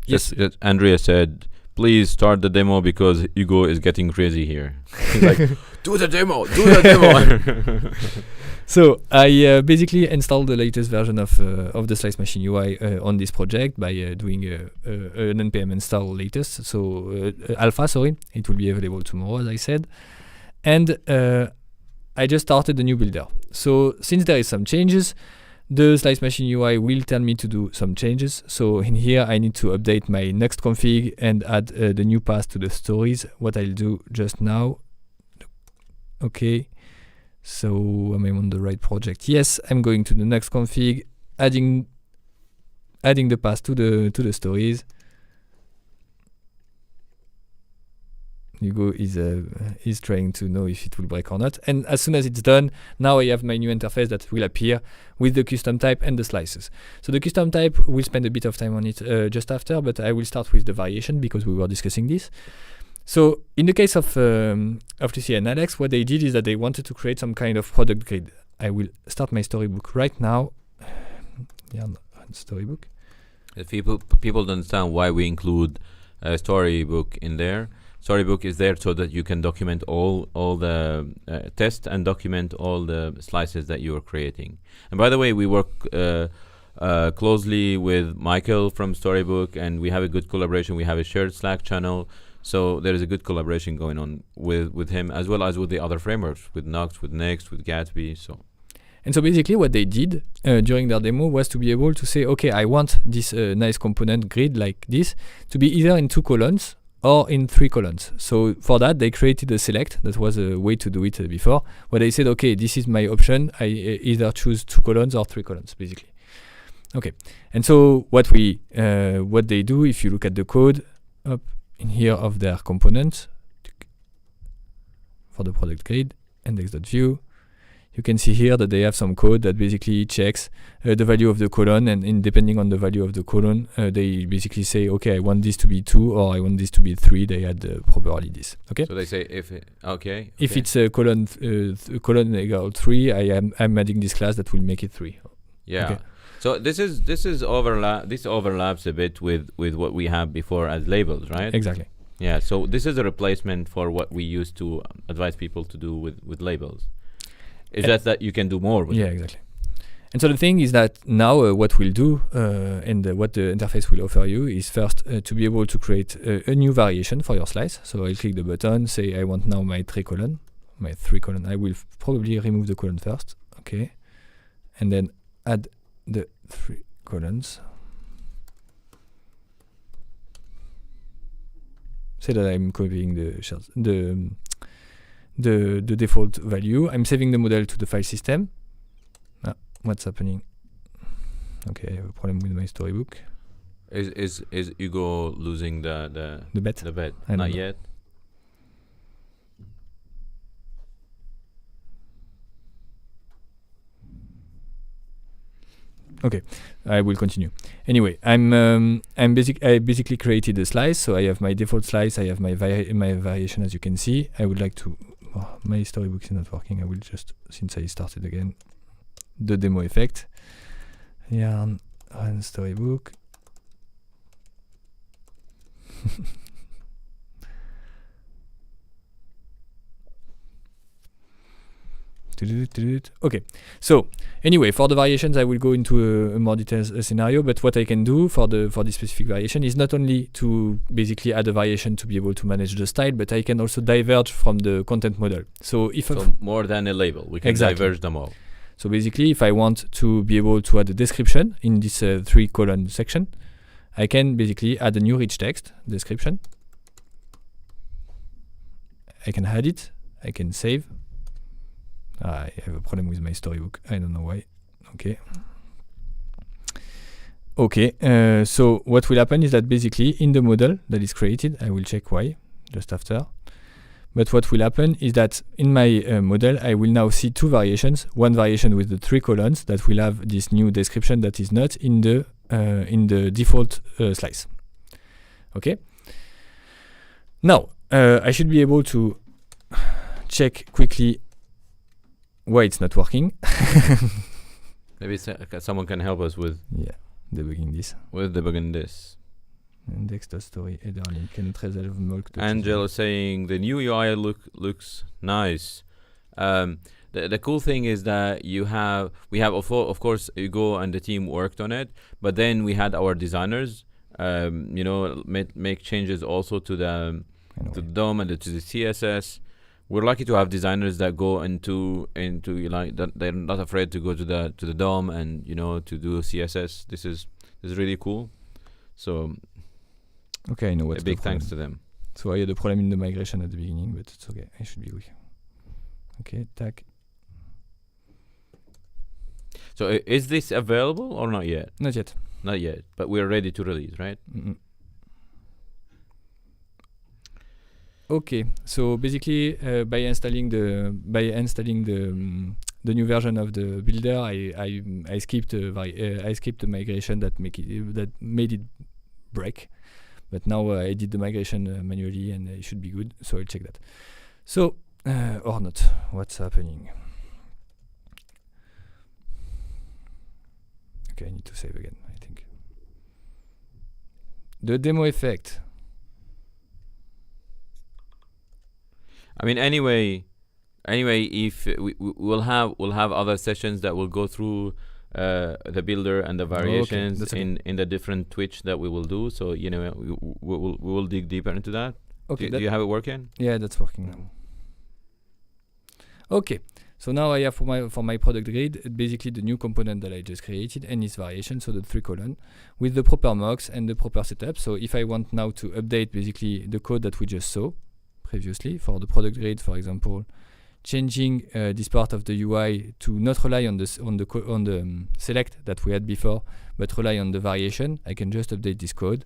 B: yes,
A: Andrea said, please start the demo because Hugo is getting crazy here. He's like, do the demo.
B: So I basically installed the latest version of the Slice Machine UI on this project by doing an npm install latest. So alpha, sorry. It will be available tomorrow, as I said. And I just started the new builder. So since there is some changes, the Slice Machine UI will tell me to do some changes. So in here, I need to update my next config and add the new path to the stories. What I'll do just now. Okay. So am I on the right project? Yes, I'm going to the next config, adding the path to the stories. Hugo is trying to know if it will break or not. And as soon as it's done, now I have my new interface that will appear with the custom type and the slices. So the custom type, we'll spend a bit of time on it just after, but I will start with the variation because we were discussing this. So in the case of Lucie and Alex, what they did is that they wanted to create some kind of product grid. I will start my storybook right now. Yeah, storybook.
A: If people don't understand why we include a storybook in there. Storybook is there so that you can document all the test and document all the slices that you are creating. And by the way, we work closely with Michael from Storybook, and we have a good collaboration. We have a shared Slack channel, so there is a good collaboration going on with him, as well as with the other frameworks, with Nox, with Next, with Gatsby.
B: And so basically what they did during their demo was to be able to say, okay, I want this nice component grid like this to be either in 2 columns or in 3 columns. So for that, they created a select. That was a way to do it before, where they said, okay, this is my option. I either choose 2 columns or 3 columns, basically. Okay. And so what they do, if you look at the code up in here of their components for the product grid, index.view, you can see here that they have some code that basically checks the value of the column, and depending on the value of the column, they basically say, okay, I want this to be 2 or I want this to be 3. They add properly this. Okay.
A: So they say if
B: it's a column equal 3, I'm adding this class that will make it 3.
A: Yeah.
B: Okay.
A: So this overlaps a bit with what we have before as labels, right?
B: Exactly.
A: Yeah. So this is a replacement for what we used to advise people to do with labels. It's just that you can do more with it.
B: Exactly. And so the thing is that now what we'll do and what the interface will offer you is first to be able to create a new variation for your slice. So I'll click the button, say I want now my 3 column. I will probably remove the column first. Okay. And then add the 3 columns. Say that I'm copying the default value. I'm saving the model to the file system. What's happening? Okay, I have a problem with my storybook.
A: Is Hugo losing the
B: bet?
A: The bet?
B: Not
A: know. Yet.
B: Okay, I will continue. Anyway, I basically created a slice. So I have my default slice. I have my variation, as you can see. I would like to. My storybook is not working. I will just, since I started again, the demo effect. Yarn run storybook. Okay, so anyway, for the variations, I will go into a more detailed scenario. But what I can do for this specific variation is not only to basically add a variation to be able to manage the style, but I can also diverge from the content model. So
A: more than a label, we can diverge them all.
B: So basically, if I want to be able to add a description in this 3 column section, I can basically add a new rich text description. I can add it. I can save. I have a problem with my storybook. I don't know why. Okay. So what will happen is that basically in the model that is created, I will check why just after. But what will happen is that in my model, I will now see 2 variations. One variation with the 3 columns that will have this new description that is not in the default slice. Okay. Now I should be able to check quickly why it's not working.
A: Maybe someone can help us with
B: debugging this.
A: With debugging this.
B: Index.story header link cannot resolve mulk.
A: Angela saying the new UI looks nice. The cool thing is that we have of course Hugo and the team worked on it, but then we had our designers make changes also to the DOM and to the CSS. We're lucky to have designers that go into like that. They're not afraid to go to the DOM and to do CSS. This is really cool. So
B: okay, I know what's
A: a big thanks to them.
B: So I had a problem in the migration at the beginning, but it's okay. I should be quick. Okay, tack.
A: So is this available or not yet?
B: Not yet.
A: Not yet, but we're ready to release, right?
B: Mm-mm. Okay, so basically by installing the new version of the builder, I skipped the migration that made it break. But now I did the migration manually, and it should be good. So I'll check that. So or not. What's happening? Okay, I need to save again, I think. The demo effect.
A: I mean, anyway, if we'll have other sessions that will go through the builder and the variations in the different Twitch that we will do. So we will dig deeper into that.
B: Okay.
A: Do you have it working?
B: Yeah, that's working now. Okay. So now I have for my product grid basically the new component that I just created and its variation, so the 3 column with the proper mocks and the proper setup. So if I want now to update basically the code that we just saw previously for the product grid, for example, changing this part of the UI to not rely on the select that we had before, but rely on the variation, I can just update this code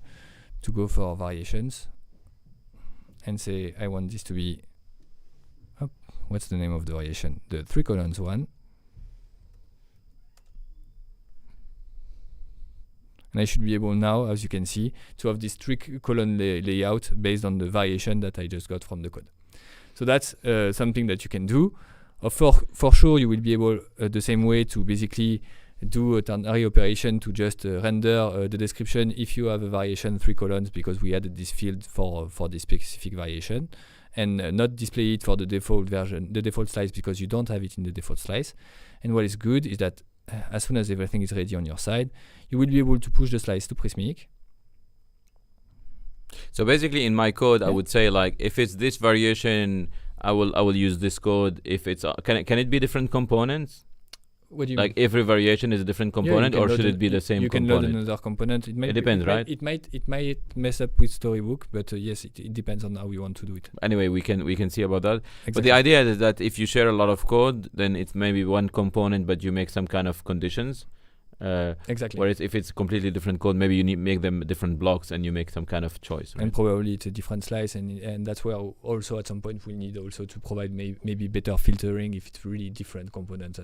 B: to go for variations and say I want this to be what's the name of the variation? The 3 columns one. And I should be able now, as you can see, to have this 3 column layout based on the variation that I just got from the code. So that's something that you can do. For sure, you will be able the same way to basically do a ternary operation to just render the description if you have a variation 3 columns, because we added this field for this specific variation, and not display it for the default version, the default slice, because you don't have it in the default slice. And what is good is that as soon as everything is ready on your side, you will be able to push the slice to Prismic.
A: So basically, in my code, I would say like if it's this variation, I will use this code. If it's can it be different components?
B: What do you
A: like every variation is a different component, or should it be the same component?
B: You can load another component.
A: It depends, right?
B: It might mess up with Storybook, but yes, it depends on how you want to do it.
A: Anyway, we can see about that.
B: Exactly.
A: But the idea is that if you share a lot of code, then it's maybe one component, but you make some kind of conditions.
B: Exactly.
A: Whereas if it's completely different code, maybe you make them different blocks and you make some kind of choice. Right?
B: And probably it's a different slice, and that's where also at some point we need also to provide maybe better filtering if it's really different components.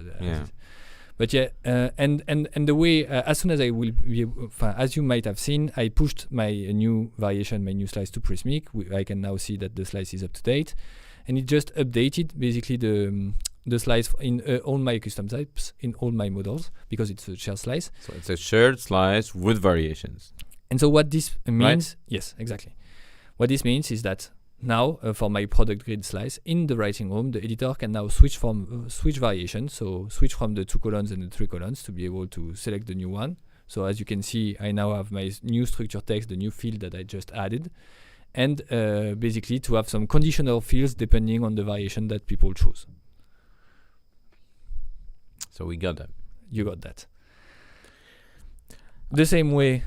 B: But yeah, and the way as soon as I will be as you might have seen, I pushed my new variation, my new slice to Prismic. I can now see that the slice is up to date, and it just updated basically the slice in all my custom types in all my models, because it's a shared slice.
A: So it's a shared slice with variations.
B: And so what this means,
A: right?
B: Yes, exactly. What this means is that now for my product grid slice in the writing room, the editor can now switch variation, so switch from the 2 columns and the 3 columns to be able to select the new one. So as you can see, I now have my new structure text, the new field that I just added, and basically to have some conditional fields depending on the variation that people choose.
A: So we got that.
B: You got that. The same way,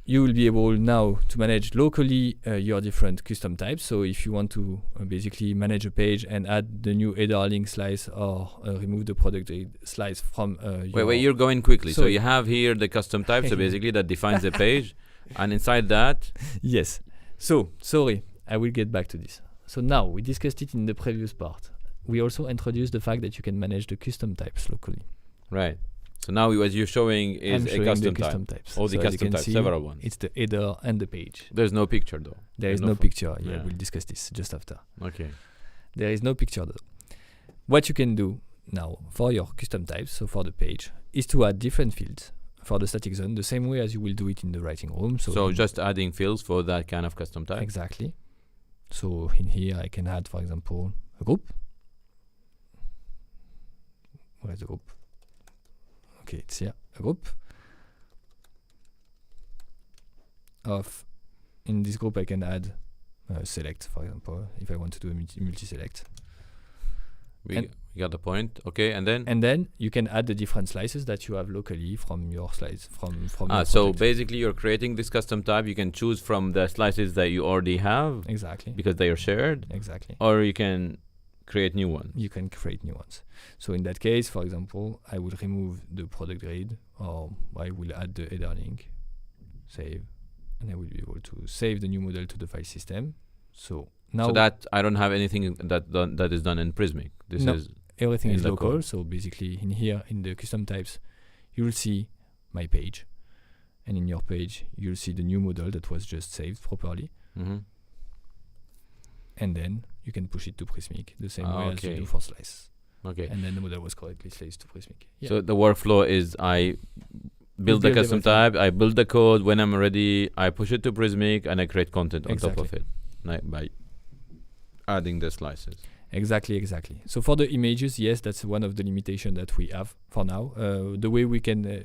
B: you will be able now to manage locally your different custom types. So if you want to basically manage a page and add the new header link slice, or remove the product slice from
A: wait, you're going quickly. So you have here the custom type, so basically that defines the page. And inside that...
B: Yes. So, sorry, I will get back to this. So now, we discussed it in the previous part. We also introduced the fact that you can manage the custom types locally.
A: Right. So now what you're showing is a custom
B: types.
A: All the custom types, several ones.
B: It's the header and the page.
A: There's no picture though.
B: There is no picture. Yeah, we'll discuss this just after.
A: Okay.
B: There is no picture though. What you can do now for your custom types, so for the page, is to add different fields for the static zone, the same way as you will do it in the writing room.
A: So just adding fields for that kind of custom type.
B: Exactly. So in here I can add, for example, a group. Where's the group? Okay, it's here. A group of, in this group I can add select, for example, if I want to do a multi-select.
A: We got the point. Okay, and then?
B: And then you can add the different slices that you have locally from your slice, from your
A: so
B: project.
A: basically you're creating this custom type. You can choose from the slices that you already have.
B: Exactly.
A: Because they are shared.
B: Exactly.
A: Or you can create new ones.
B: You can create new ones. So in that case, for example, I will remove the product grid, or I will add the header link, save, and I will be able to save the new model to the file system. So now,
A: so that I don't have anything that is done in Prismic. This is
B: everything is local.
A: code.
B: So basically, in here in the custom types, you will see my page, and in your page you'll see the new model that was just saved properly.
A: Mm-hmm.
B: And then you can push it to Prismic the same way as you
A: Okay.
B: do for Slice.
A: Okay.
B: And then the model was correctly saved to Prismic. Yeah.
A: So the workflow is I build the
B: build
A: custom
B: everything.
A: type, I build the code. When I'm ready, I push it to Prismic and I create content on top of
B: Exactly.
A: it by adding the slices.
B: Exactly. So for the images, yes, that's one of the limitations that we have for now. The way we can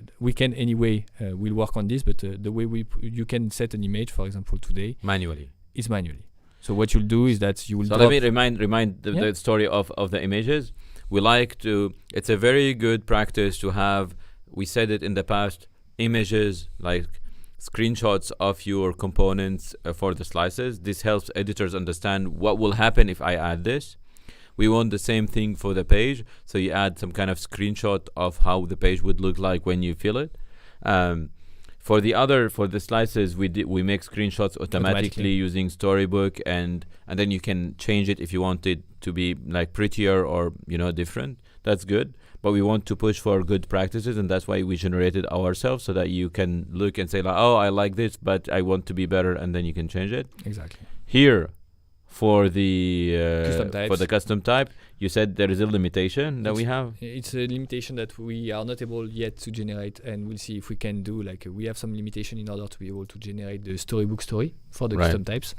B: anyway, we'll work on this, but the way you can set an image, for example, today,
A: Manually.
B: is manually. So what you'll do is that you will
A: So
B: drop.
A: let me remind the story of the images. We like to, it's a very good practice to have, we said it in the past, images like screenshots of your components for the slices. This helps editors understand what will happen if I add this. We want the same thing for the page. So you add some kind of screenshot of how the page would look like when you fill it. For the slices, we make screenshots automatically using Storybook, and then you can change it if you want it to be like prettier or different. That's good. But we want to push for good practices, and that's why we generated ourselves so that you can look and say like, oh, I like this, but I want to be better, and then you can change it.
B: Exactly.
A: Here, for the custom type, you said there is a limitation that we have.
B: It's a limitation that we are not able yet to generate, and we'll see if we can do we have some limitation in order to be able to generate the storybook story for the custom types.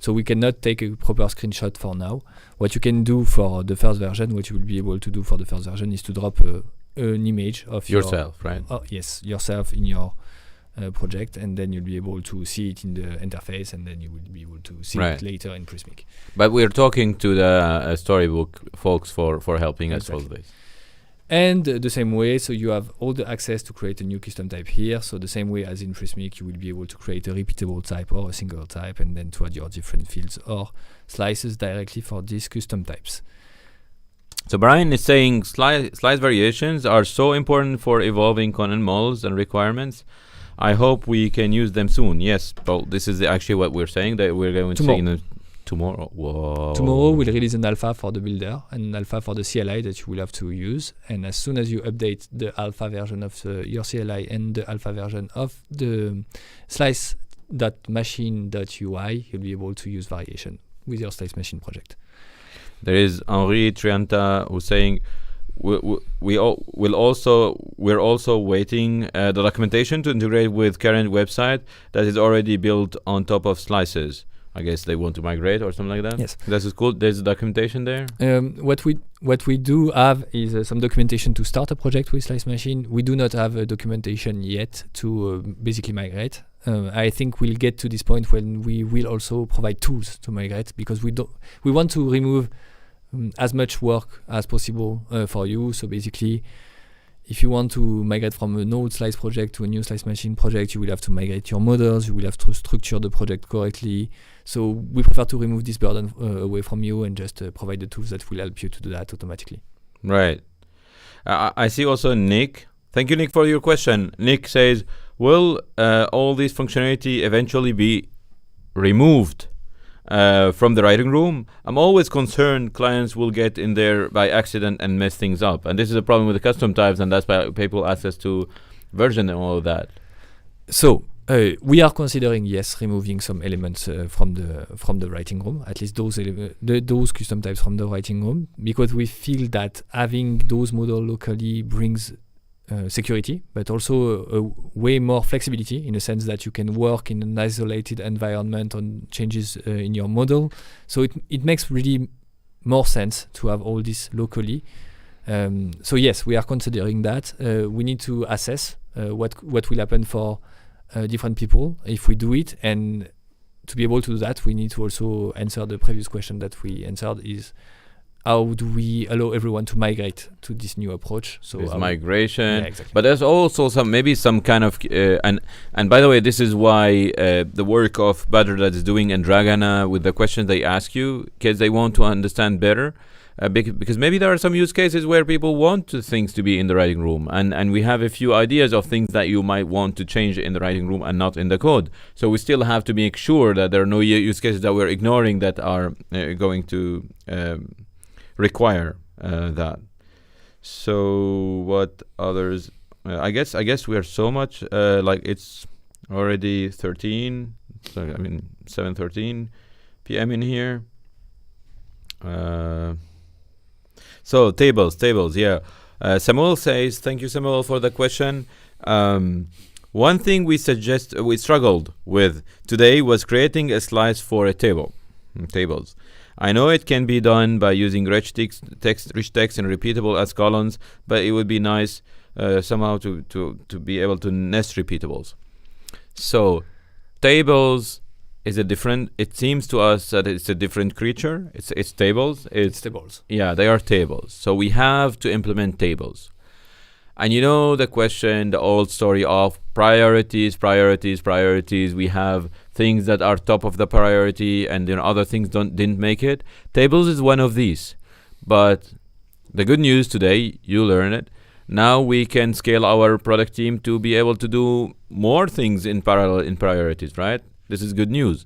B: So we cannot take a proper screenshot for now. What you can do for the first version, what you will be able to do for the first version is to drop an image of
A: Yourself, right?
B: Yes, yourself in your project, and then you'll be able to see it in the interface, and then you will be able to see it later in Prismic.
A: But we're talking to the Storybook folks for helping us solve this.
B: And the same way, so you have all the access to create a new custom type here. So the same way as in Prismic, you will be able to create a repeatable type or a single type, and then to add your different fields or slices directly for these custom types.
A: So Brian is saying slice variations are so important for evolving content models and requirements. I hope we can use them soon. Yes, well, this is actually what we're saying, that we're going to see tomorrow. Whoa.
B: Tomorrow we'll release an alpha for the builder and an alpha for the CLI that you will have to use. And as soon as you update the alpha version of your CLI and the alpha version of the slice.machine.ui, you'll be able to use variation with your slice machine project.
A: There is Henri Trianta who's saying, we're also waiting the documentation to integrate with current website that is already built on top of slices. I guess they want to migrate or something like that.
B: Yes,
A: that is cool. There's documentation there.
B: What we do have is some documentation to start a project with Slice Machine. We do not have a documentation yet to basically migrate. I think we'll get to this point when we will also provide tools to migrate, because we want to remove as much work as possible for you. So basically, if you want to migrate from an old Slice project to a new Slice Machine project, you will have to migrate your models, you will have to structure the project correctly. So we prefer to remove this burden away from you and just provide the tools that will help you to do that automatically.
A: Right. I see also Nick. Thank you, Nick, for your question. Nick says, will all this functionality eventually be removed from the writing room? I'm always concerned clients will get in there by accident and mess things up. And this is a problem with the custom types, and that's why people ask us to version and all of that.
B: So we are considering, yes, removing some elements from the writing room, at least those custom types from the writing room, because we feel that having those models locally brings security, but also way more flexibility, in a sense that you can work in an isolated environment on changes in your model. So it makes really more sense to have all this locally. So yes, we are considering that. We need to assess what will happen for different people if we do it, and to be able to do that, we need to also answer the previous question that we answered, is how do we allow everyone to migrate to this new approach? So
A: there's migration,
B: yeah, exactly.
A: But there's also some kind of and by the way, this is why the work of Badr that is doing and Dragana with the questions they ask you, because they want to understand better. Because maybe there are some use cases where people want things to be in the writing room, and we have a few ideas of things that you might want to change in the writing room and not in the code. So we still have to make sure that there are no use cases that we're ignoring that are going to require that. So what others? I guess we are so much like it's already 13. So, I mean 7:13 p.m. in here. So tables. Yeah. Samuel says, thank you, Samuel, for the question. One thing we struggled with today was creating a slice for a table. Tables. I know it can be done by using rich text and repeatable as columns, but it would be nice somehow to be able to nest repeatables. So tables is a different. It seems to us that it's a different creature. It's tables.
B: It's tables.
A: Yeah, they are tables. So we have to implement tables. And you know the question, the old story of priorities. We have things that are top of the priority, and then other things didn't make it. Tables is one of these. But the good news today, you learn it. Now we can scale our product team to be able to do more things in parallel in priorities, right? This is good news.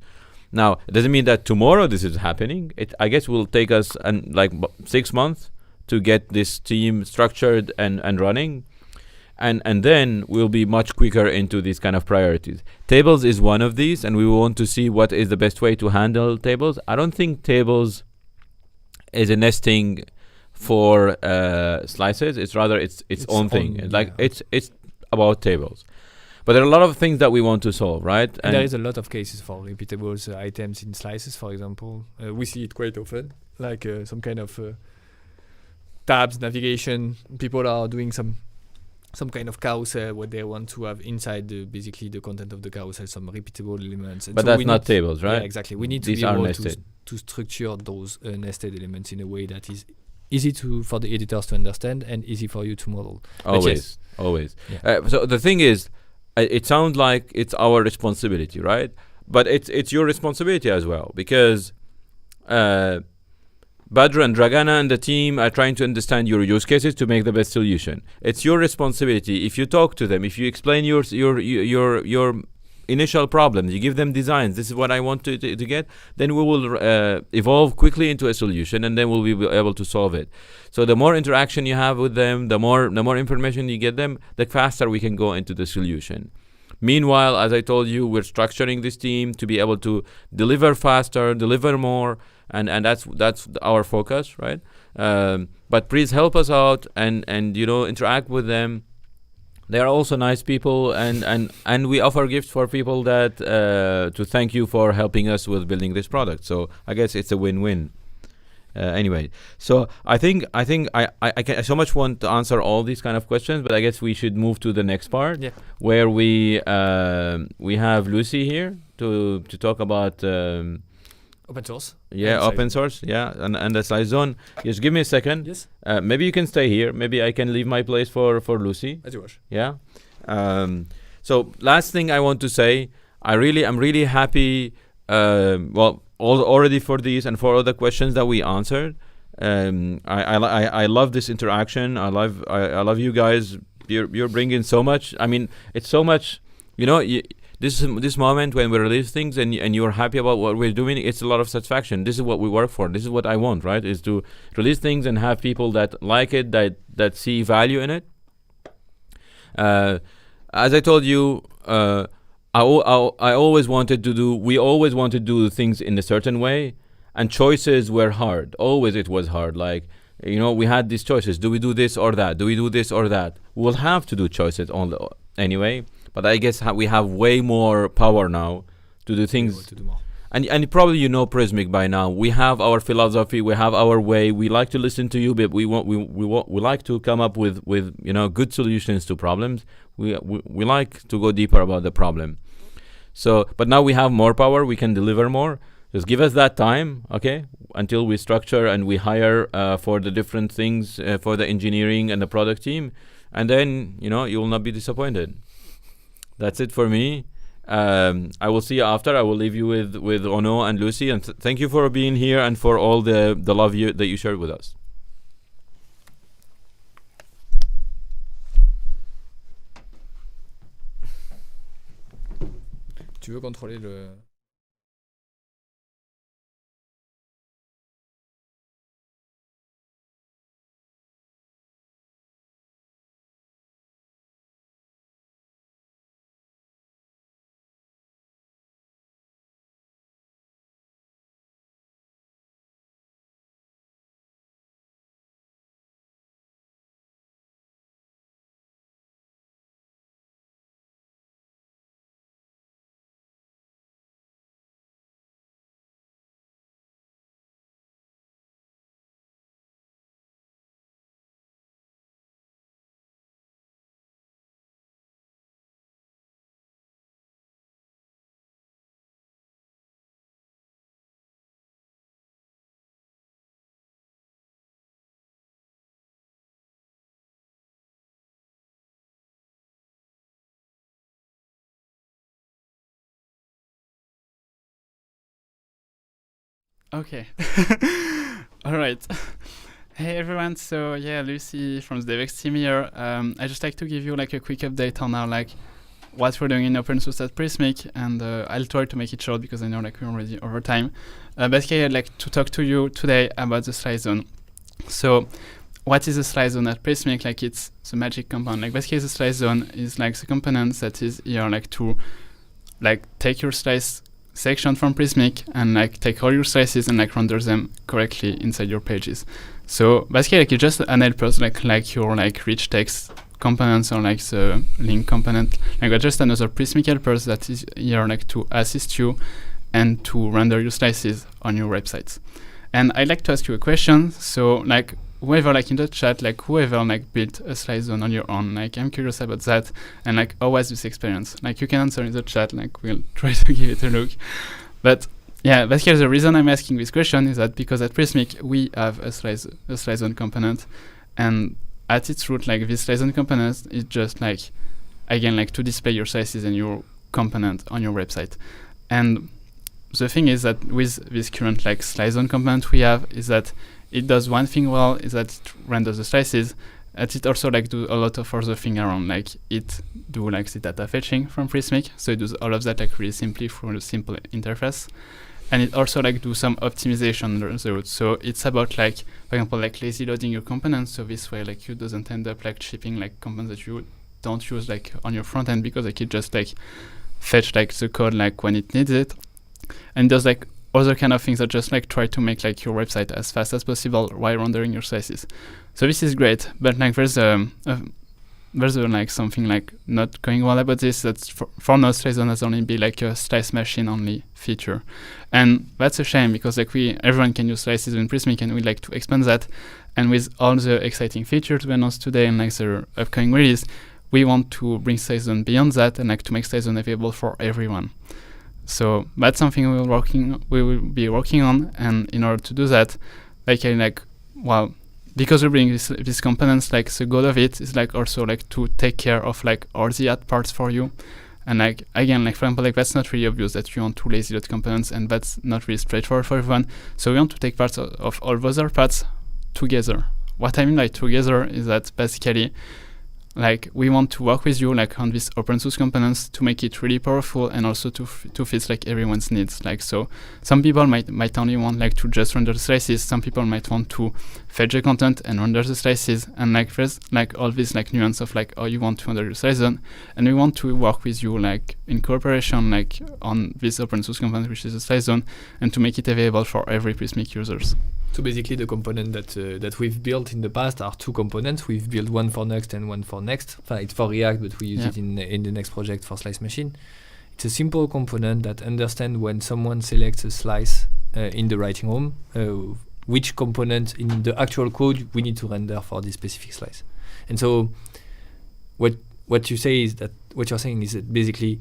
A: Now, it doesn't mean that tomorrow this is happening. I guess will take us 6 months to get this team structured and running. And then we'll be much quicker into these kind of priorities. Tables is one of these, and we want to see what is the best way to handle tables. I don't think tables is a nesting for slices. It's rather its own thing. It's about tables. But there are a lot of things that we want to solve, right?
B: And there is a lot of cases for repeatable items in slices, for example. We see it quite often, like some kind of tabs, navigation. People are doing some kind of carousel where they want to have inside basically the content of the carousel some repeatable elements. And
A: but that's not tables, right?
B: Yeah, exactly. We need to be able to structure those nested elements in a way that is easy for the editors to understand and easy for you to model.
A: Always. Yeah. So the thing is, it sounds like it's our responsibility, right? But it's your responsibility as well, because Badr and Dragana and the team are trying to understand your use cases to make the best solution. It's your responsibility. If you talk to them, if you explain your initial problems, you give them designs, this is what I want to get, then we will evolve quickly into a solution, and then we'll be able to solve it. So the more interaction you have with them, the more information you get them, the faster we can go into the solution. Meanwhile, as I told you, we're structuring this team to be able to deliver faster, deliver more, and that's our focus, right? But please help us out and interact with them. They are also nice people, and we offer gifts for people that to thank you for helping us with building this product. So I guess it's a win-win. Anyway, so I think I so much want to answer all these kind of questions, but I guess we should move to the next part, where we have Lucie here to talk about
B: open source.
A: Yeah, open source. Yeah, and the Slice Zone. Just give me a second.
B: Yes.
A: Maybe you can stay here. Maybe I can leave my place for Lucie.
B: As you wish.
A: Yeah. So last thing I want to say, I'm really happy. Already for these and for all the questions that we answered. I love this interaction. I love you guys. You're bringing so much. I mean, it's so much. This moment when we release things and you're happy about what we're doing, it's a lot of satisfaction. This is what we work for. This is what I want, right? Is to release things and have people that like it, that see value in it. As I told you, we always wanted to do things in a certain way, and choices were hard. Always it was hard. Like, we had these choices. Do we do this or that? Do we do this or that? We'll have to do choices anyway. But I guess we have way more power now to do things. And probably Prismic by now. We have our philosophy. We have our way. We like to listen to you, but we like to come up with good solutions to problems. We like to go deeper about the problem. So, but now we have more power. We can deliver more. Just give us that time, okay? Until we structure and we hire for the different things for the engineering and the product team, and then you will not be disappointed. That's it for me. I will see you after. I will leave you with Ono and Lucie, and thank you for being here and for all the love that you shared with us.
B: Tu veux contrôler le...
D: Okay. All right. Hey everyone. So yeah, Lucie from the Debock team here. I just like to give you like a quick update on our like what we're doing in open source at Prismic, and I'll try to make it short because I know like we're already over time. Basically, I'd like to talk to you today about the slide zone. So, what is a slide zone at Prismic? Like, it's the magic component. Like, basically, the slide zone is like the component that is here like to like take your slice section from Prismic and like take all your slices and like render them correctly inside your pages. So basically, like, it's just an helper, like your like rich text components or like the link component, like just another Prismic helpers that is here like to assist you and to render your slices on your websites. And I'd like to ask you a question. So like whoever like in the chat, like whoever like built a slide zone on your own, like I'm curious about that, and like how was this experience? Like you can answer in the chat, like we'll try to give it a look. But yeah, basically the reason I'm asking this question is that because at Prismic we have a slide zone component, and at its root, like this slide zone component is just like, again, like to display your slices and your component on your website. And the thing is that with this current like slide zone component we have is that it does one thing well, is that it renders the slices, and it also like do a lot of other thing around, like it do like the data fetching from Prismic, so it does all of that like really simply through a simple interface. And it also like do some optimization on the route. So it's about like, for example, like lazy loading your components. So this way, like you doesn't end up like shipping like components that you don't use like on your front end, because like it just like fetch like the code like when it needs it, and does like other kind of things that just like try to make like your website as fast as possible while rendering your slices. So this is great, but like there's like something like not going well about this. That's for now, slide zone has only be like a slice machine only feature, and that's a shame because like everyone can use slices in Prismic, and we like to expand that. And with all the exciting features we announced today and like the upcoming release, we want to bring slide zone beyond that and like to make slide zone available for everyone. So that's something we will be working on, and in order to do that, because we're bringing these components, like the goal of it is like also like to take care of like all the ad parts for you. And like again, like for example, like that's not really obvious that you want to lazy load components, and that's not really straightforward for everyone. So we want to take parts of all those other parts together. What I mean by together is that basically like we want to work with you like on these open source components to make it really powerful, and also to fit like everyone's needs. Like, so some people might only want like to just render the slices, some people might want to fetch the content and render the slices, and like there's like all this like nuance of like, oh, you want to render your slice zone, and we want to work with you like in cooperation like on this open source component, which is a slice zone, and to make it available for every Prismic users.
B: So basically, the component that we've built in the past are two components. We've built one for Next and one for Next. It's for React, but we use it in the next project for Slice Machine. It's a simple component that understands when someone selects a slice in the writing room, which component in the actual code we need to render for this specific slice. And so, what you say is that what you're saying is that basically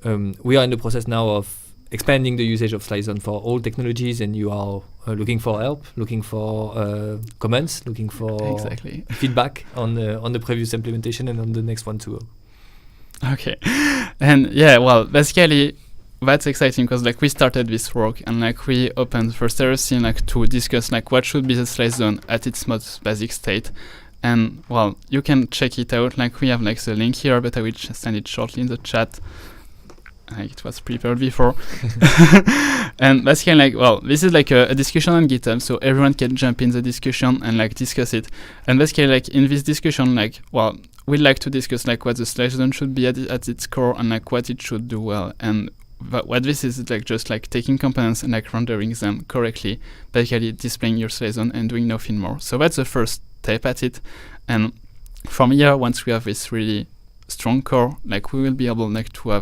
B: we are in the process now of expanding the usage of slide zone for all technologies, and you are looking for help, looking for comments, looking for feedback on the previous implementation and on the next one too.
D: Okay, and yeah, well, basically that's exciting because like we started this work, and like we opened first everything like to discuss like what should be the slide zone at its most basic state. And well, you can check it out. Like we have like the link here, but I will just send it shortly in the chat. It was prepared before. And basically like, well, this is like a discussion on GitHub, so everyone can jump in the discussion and like discuss it. And basically like in this discussion, like, well, we'd like to discuss like what the slide zone should be at its core, and like what it should do well. And what this is like just like taking components and like rendering them correctly, basically displaying your slide zone and doing nothing more. So that's the first step at it. And from here, once we have this really strong core, like we will be able like to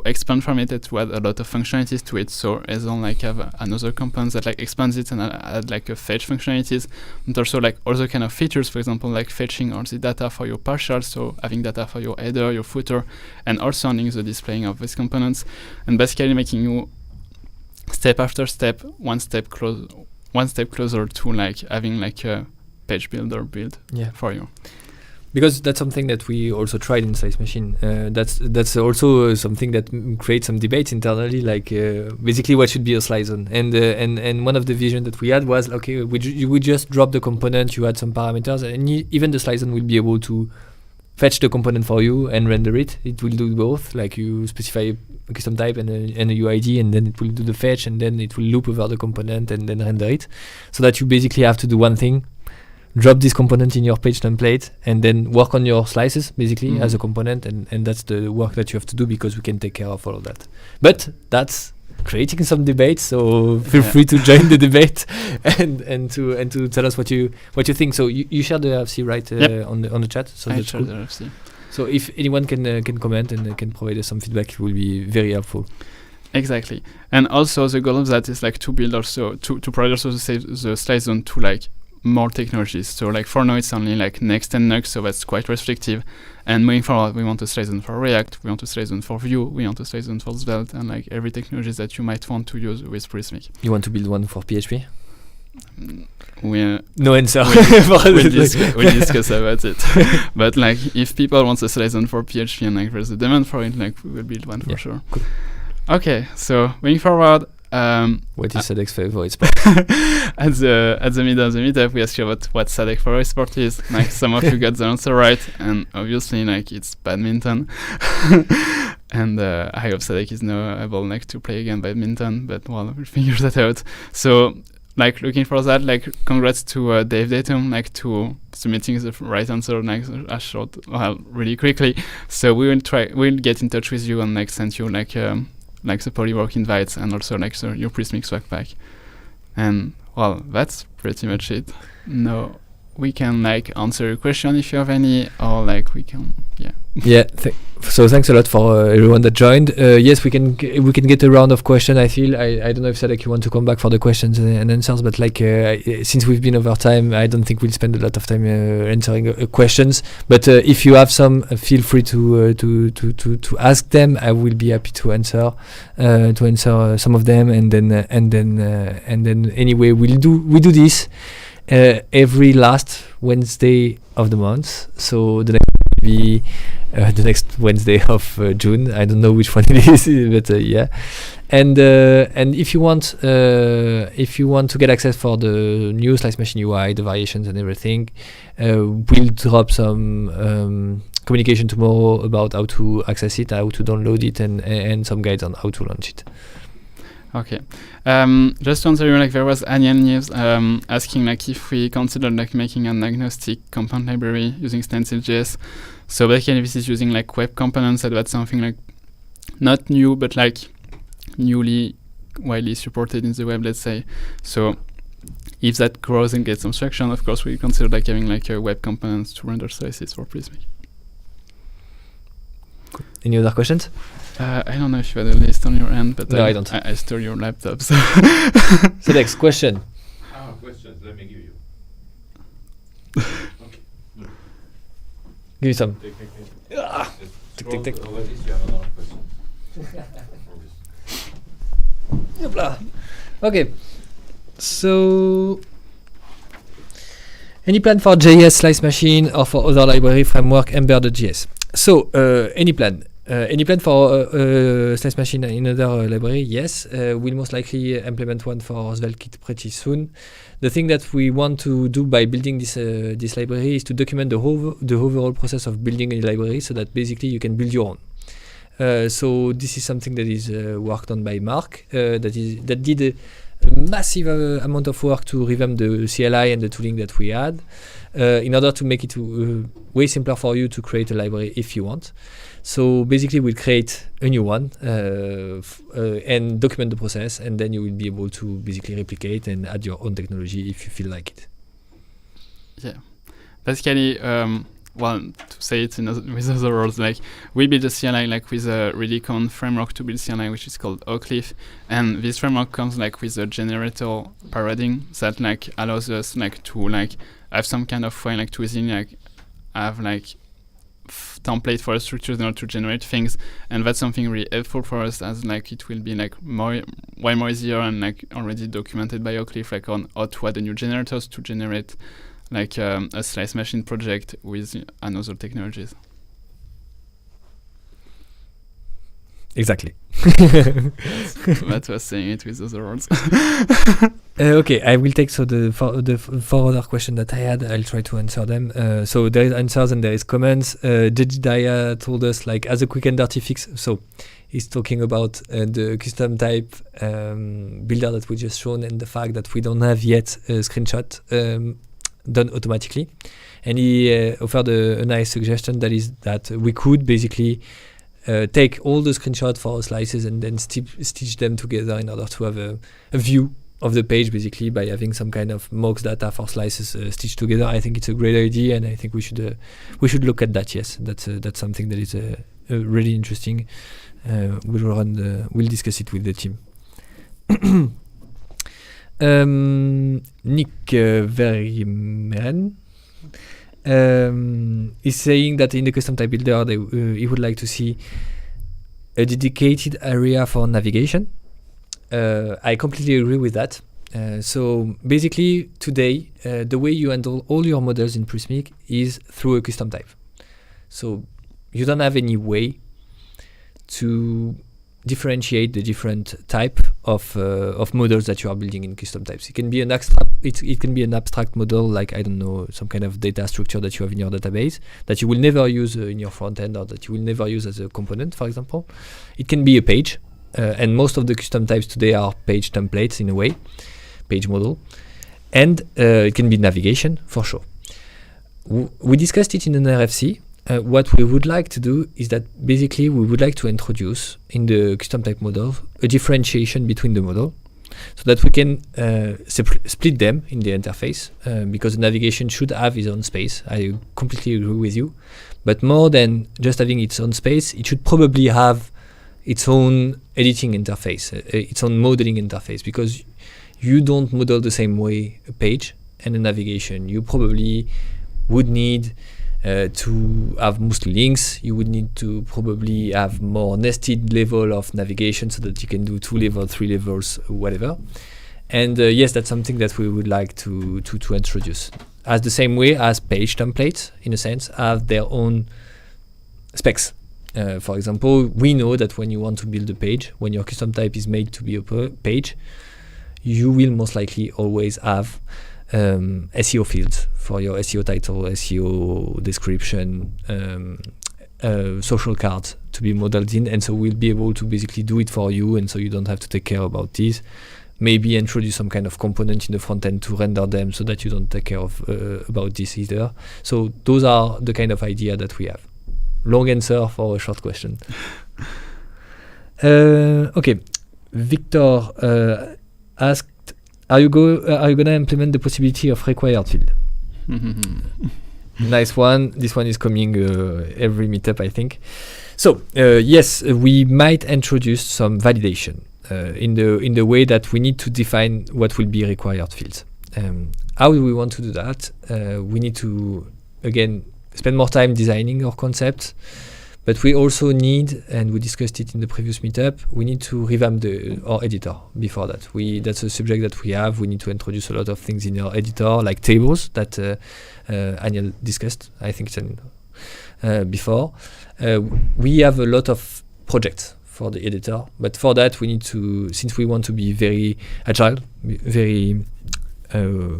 D: expand from it and to add a lot of functionalities to it. So as on like have another component that like expands it and add like a fetch functionalities, and also like other kind of features, for example like fetching all the data for your partials, so having data for your header, your footer, and also handling the displaying of these components, and basically making you step after step, one step closer to like having like a page builder build for you.
B: because that's something that we also tried in Slice Machine. That's also something that creates some debates internally, like basically what should be a slice zone. And one of the vision that we had was, okay, you would just drop the component, you add some parameters, and even the slice zone will be able to fetch the component for you and render it. It will do both, like you specify a custom type and a UID, and then it will do the fetch, and then it will loop over the component and then render it, so that you basically have to do one thing: drop this component in your page template and then work on your slices basically as a component, and that's the work that you have to do, because we can take care of all of that. But that's creating some debate, so feel free to join the debate and to tell us what you think. So you shared the RFC, right? On the chat. So
D: I
B: that's
D: shared
B: cool.
D: the RFC.
B: So if anyone can comment and can provide us some feedback, it will be very helpful.
D: Exactly. And also the goal of that is like to build also to provide also the slice zone to like more technologies. So like for now it's only like Next and Nuxt, so that's quite restrictive. And moving forward, we want to slice zone for React, we want to slice zone for Vue, we want to slice zone for Svelte, and like every technology that you might want to use with Prismic.
B: You want to build one for PHP?
D: No
B: answer.
D: We'll discuss about it. But like if people want a slice zone for PHP and like there's a demand for it, like we will build one for sure.
B: Cool.
D: Okay, so moving forward,
B: what is SADC's favorite sport?
D: at the middle of the meetup, we asked you about what SADC favorite sport is. Like some of you got the answer right, and obviously like it's badminton. And I hope SADC is now able like to play again badminton, but well, we'll figure that out. So like looking for that, like congrats to Dave Datum, like to submitting the right answer like really quickly. So we'll get in touch with you and like send you like the Polywork invites and also like your Prismic swag pack. And well, that's pretty much it. No, we can like answer your question if you have any, or like we can so thanks a lot for everyone that joined. Yes, we can get a round of questions. I feel I don't know if Sadek you want to come back for the questions and answers, but like since we've been over time, I don't think we'll spend a lot of time answering questions. But if you have some, feel free to ask them. I will be happy to answer some of them, and then anyway we do this every last Wednesday of the month. So the next will be the next Wednesday of June. I don't know which one it is, but yeah. And if you want to get access for the new Slice Machine UI, the variations and everything, we'll drop some communication tomorrow about how to access it, how to download it, and some guides on how to launch it. Okay. Just to answer you, like there was Aniel News asking like if we consider like making an agnostic component library using Stencil.js. So basically this is using like web components, and that's something like not new but like newly widely supported in the web, let's say. So if that grows and gets some traction, of course we consider like having like web components to render slices for Prismic.
B: Cool. Any other questions?
D: I don't know if you had a list on your end, but
B: no, I don't.
D: I stole your laptop. So,
B: so next question.
A: Questions. Let me give you. Okay.
B: Give you some.
A: Take.
B: Tick.
A: Over this, you have a lot of questions.
B: Okay. So, any plan for JS Slice Machine or for other library framework Ember.js? So, any plan? Any plan for Slice Machine in another library? Yes, we'll most likely implement one for SvelteKit pretty soon. The thing that we want to do by building this library is to document the overall process of building a library, so that basically you can build your own. So this is something that is worked on by Mark, that did a massive amount of work to revamp the CLI and the tooling that we had, in order to make it way simpler for you to create a library if you want. So basically we'll create a new one and document the process, and then you will be able to basically replicate and add your own technology if you feel like it.
D: Yeah, basically, well, to say it with other words, like we build a CLI like with a really common framework to build CLI, which is called Oakleaf, and this framework comes like with a generator paradigm that like allows us like to like have some kind of way like to easily like have like template for structures in order to generate things, and that's something really helpful for us, as like it will be like way more easier and like already documented by Oakleaf, like on how to add the new generators to generate like a slice machine project with another technologies.
B: Exactly.
D: That was saying it with other words.
B: Okay, I will take the four other questions that I had. I'll try to answer them. So there is answers and there is comments. Jedediah told us, like, as a quick and dirty fix. So he's talking about the custom type builder that we just shown and the fact that we don't have yet a screenshot done automatically. And he offered a nice suggestion, that is that we could basically take all the screenshots for our slices and then stitch them together in order to have a view of the page, basically, by having some kind of mocks data for slices stitched together. I think it's a great idea, and I think we should look at that. Yes, that's something that is really interesting. We'll discuss it with the team. Nick Vermeren is saying that in the custom type builder he would like to see a dedicated area for navigation. I completely agree with that. So basically today the way you handle all your models in Prismic is through a custom type. So you don't have any way to differentiate the different type of models that you are building in custom types. It can be an abstract model, like, I don't know, some kind of data structure that you have in your database that you will never use in your front end, or that you will never use as a component, for example. It can be a page, and most of the custom types today are page templates in a way, page model, and it can be navigation for sure. We discussed it in an RFC. What we would like to do is that basically we would like to introduce in the custom type model a differentiation between the model, so that we can split them in the interface, because navigation should have its own space. I completely agree with you, but more than just having its own space, it should probably have its own editing interface, its own modeling interface, because you don't model the same way a page and a navigation. You probably would need to have mostly links. You would need to probably have more nested level of navigation, so that you can do 2 levels, 3 levels, whatever. And yes, that's something that we would like to introduce. As the same way as page templates, in a sense, have their own specs. For example, we know that when you want to build a page, when your custom type is made to be a page, you will most likely always have SEO fields for your SEO title, SEO description, social cards to be modeled in, and so we'll be able to basically do it for you, and so you don't have to take care about this. Maybe introduce some kind of component in the front end to render them, so that you don't take care of about this either. So those are the kind of idea that we have. Long answer for a short question. Okay, Victor asked, are you gonna implement the possibility of required field? Nice one. This one is coming every meetup, I think. So yes, we might introduce some validation in the way that we need to define what will be required fields. How do we want to do that? We need to, again, spend more time designing our concept, but we also need, and we discussed it in the previous meetup, we need to revamp our editor before that. That's a subject that we have. We need to introduce a lot of things in our editor, like tables that Aniel discussed, I think, before. We have a lot of projects for the editor, but for that we need to, since we want to be very agile, very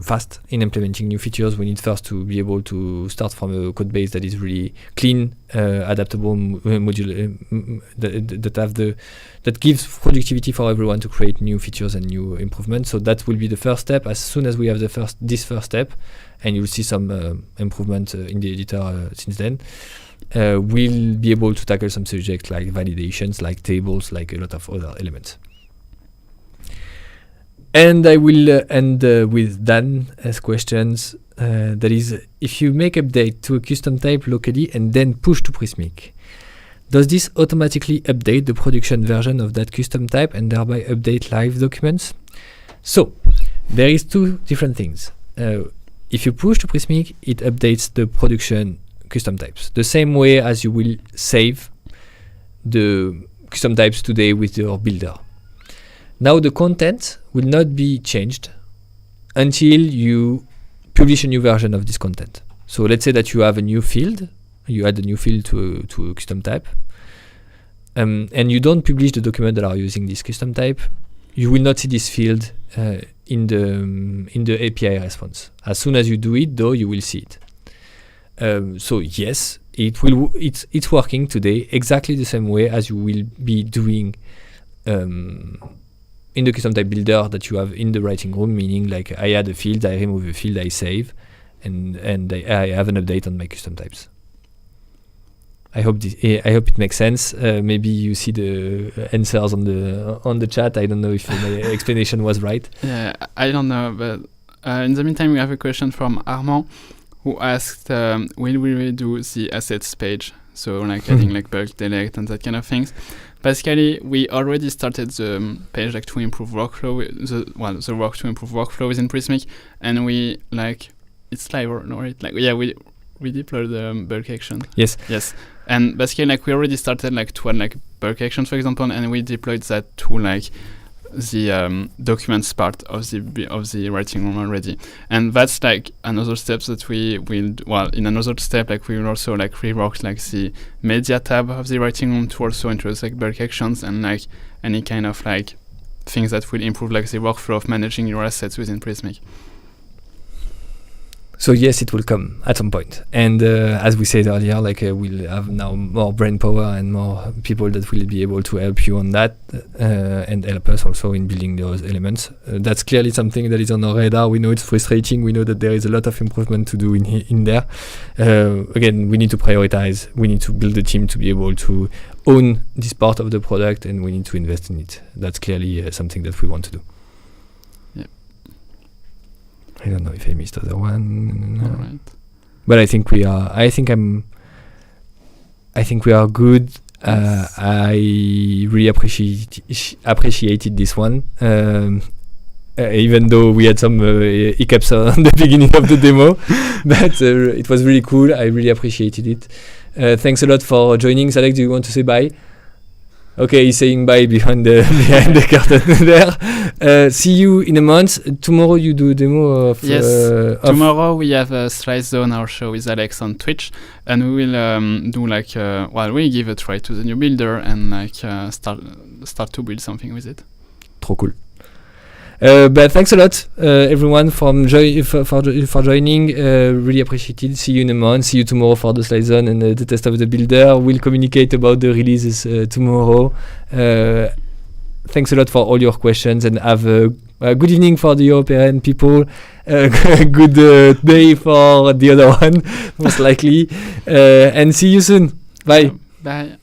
B: fast in implementing new features, we need first to be able to start from a code base that is really clean, adaptable, modular, that gives productivity for everyone to create new features and new improvements. So that will be the first step. As soon as we have this first step, and you'll see some improvement in the editor since then, we'll be able to tackle some subjects like validations, like tables, like a lot of other elements. And I will end with Dan's questions. That is, if you make update to a custom type locally and then push to Prismic, does this automatically update the production version of that custom type and thereby update live documents? So there is 2 different things. If you push to Prismic, it updates the production custom types, the same way as you will save the custom types today with your builder. Now the content will not be changed until you publish a new version of this content. So let's say that you have a new field, you add a new field to a custom type, and you don't publish the document that are using this custom type, you will not see this field in the API response. As soon as you do it, though, you will see it. So yes, it's working today exactly the same way as you will be doing in the custom type builder that you have in the writing room, meaning like I add a field, I remove a field, I save, and I have an update on my custom types. I hope it makes sense. Maybe you see the answers on the chat. I don't know if my explanation was right.
D: Yeah, I don't know, but in the meantime, we have a question from Armand, who asked, will we redo the assets page? So like adding like bulk delete and that kind of things. Basically, we already started the page like to improve workflow, the work to improve workflow within Prismic, and we like it's live or no, right? Like we deployed the bulk action.
B: Yes.
D: And basically, like we already started like to add like bulk actions, for example, and we deployed that to like the documents part of the writing room already. And that's like another step that we will in another step, like we will also like rework like the media tab of the writing room to also introduce like bulk actions and like any kind of like things that will improve like the workflow of managing your assets within Prismic.
B: So yes, it will come at some point. And as we said earlier, like we'll have now more brain power and more people that will be able to help you on that and help us also in building those elements. That's clearly something that is on our radar. We know it's frustrating. We know that there is a lot of improvement to do in there. Again, we need to prioritize. We need to build a team to be able to own this part of the product, and we need to invest in it. That's clearly something that we want to do. I don't know if I missed the other one.
D: All right.
B: But I think we are. I think we are good. I really appreciated this one, even though we had some hiccups on the beginning of the demo. But it was really cool. I really appreciated it. Thanks a lot for joining. Alex, do you want to say bye? Okay, he's saying bye behind the curtain there. See you in a month. Tomorrow you do a demo of...
D: Yes, tomorrow we have a Slice Zone, our show with Alex on Twitch, and we will do like, we give a try to the new builder and like start to build something with it.
B: Trop cool. But thanks a lot, everyone, for joining. Really appreciated. See you in a month. See you tomorrow for the Slice Zone and the test of the builder. We'll communicate about the releases tomorrow. Thanks a lot for all your questions, and have a good evening for the European people. Good day for the other one, most likely. And see you soon. Bye.
D: Bye.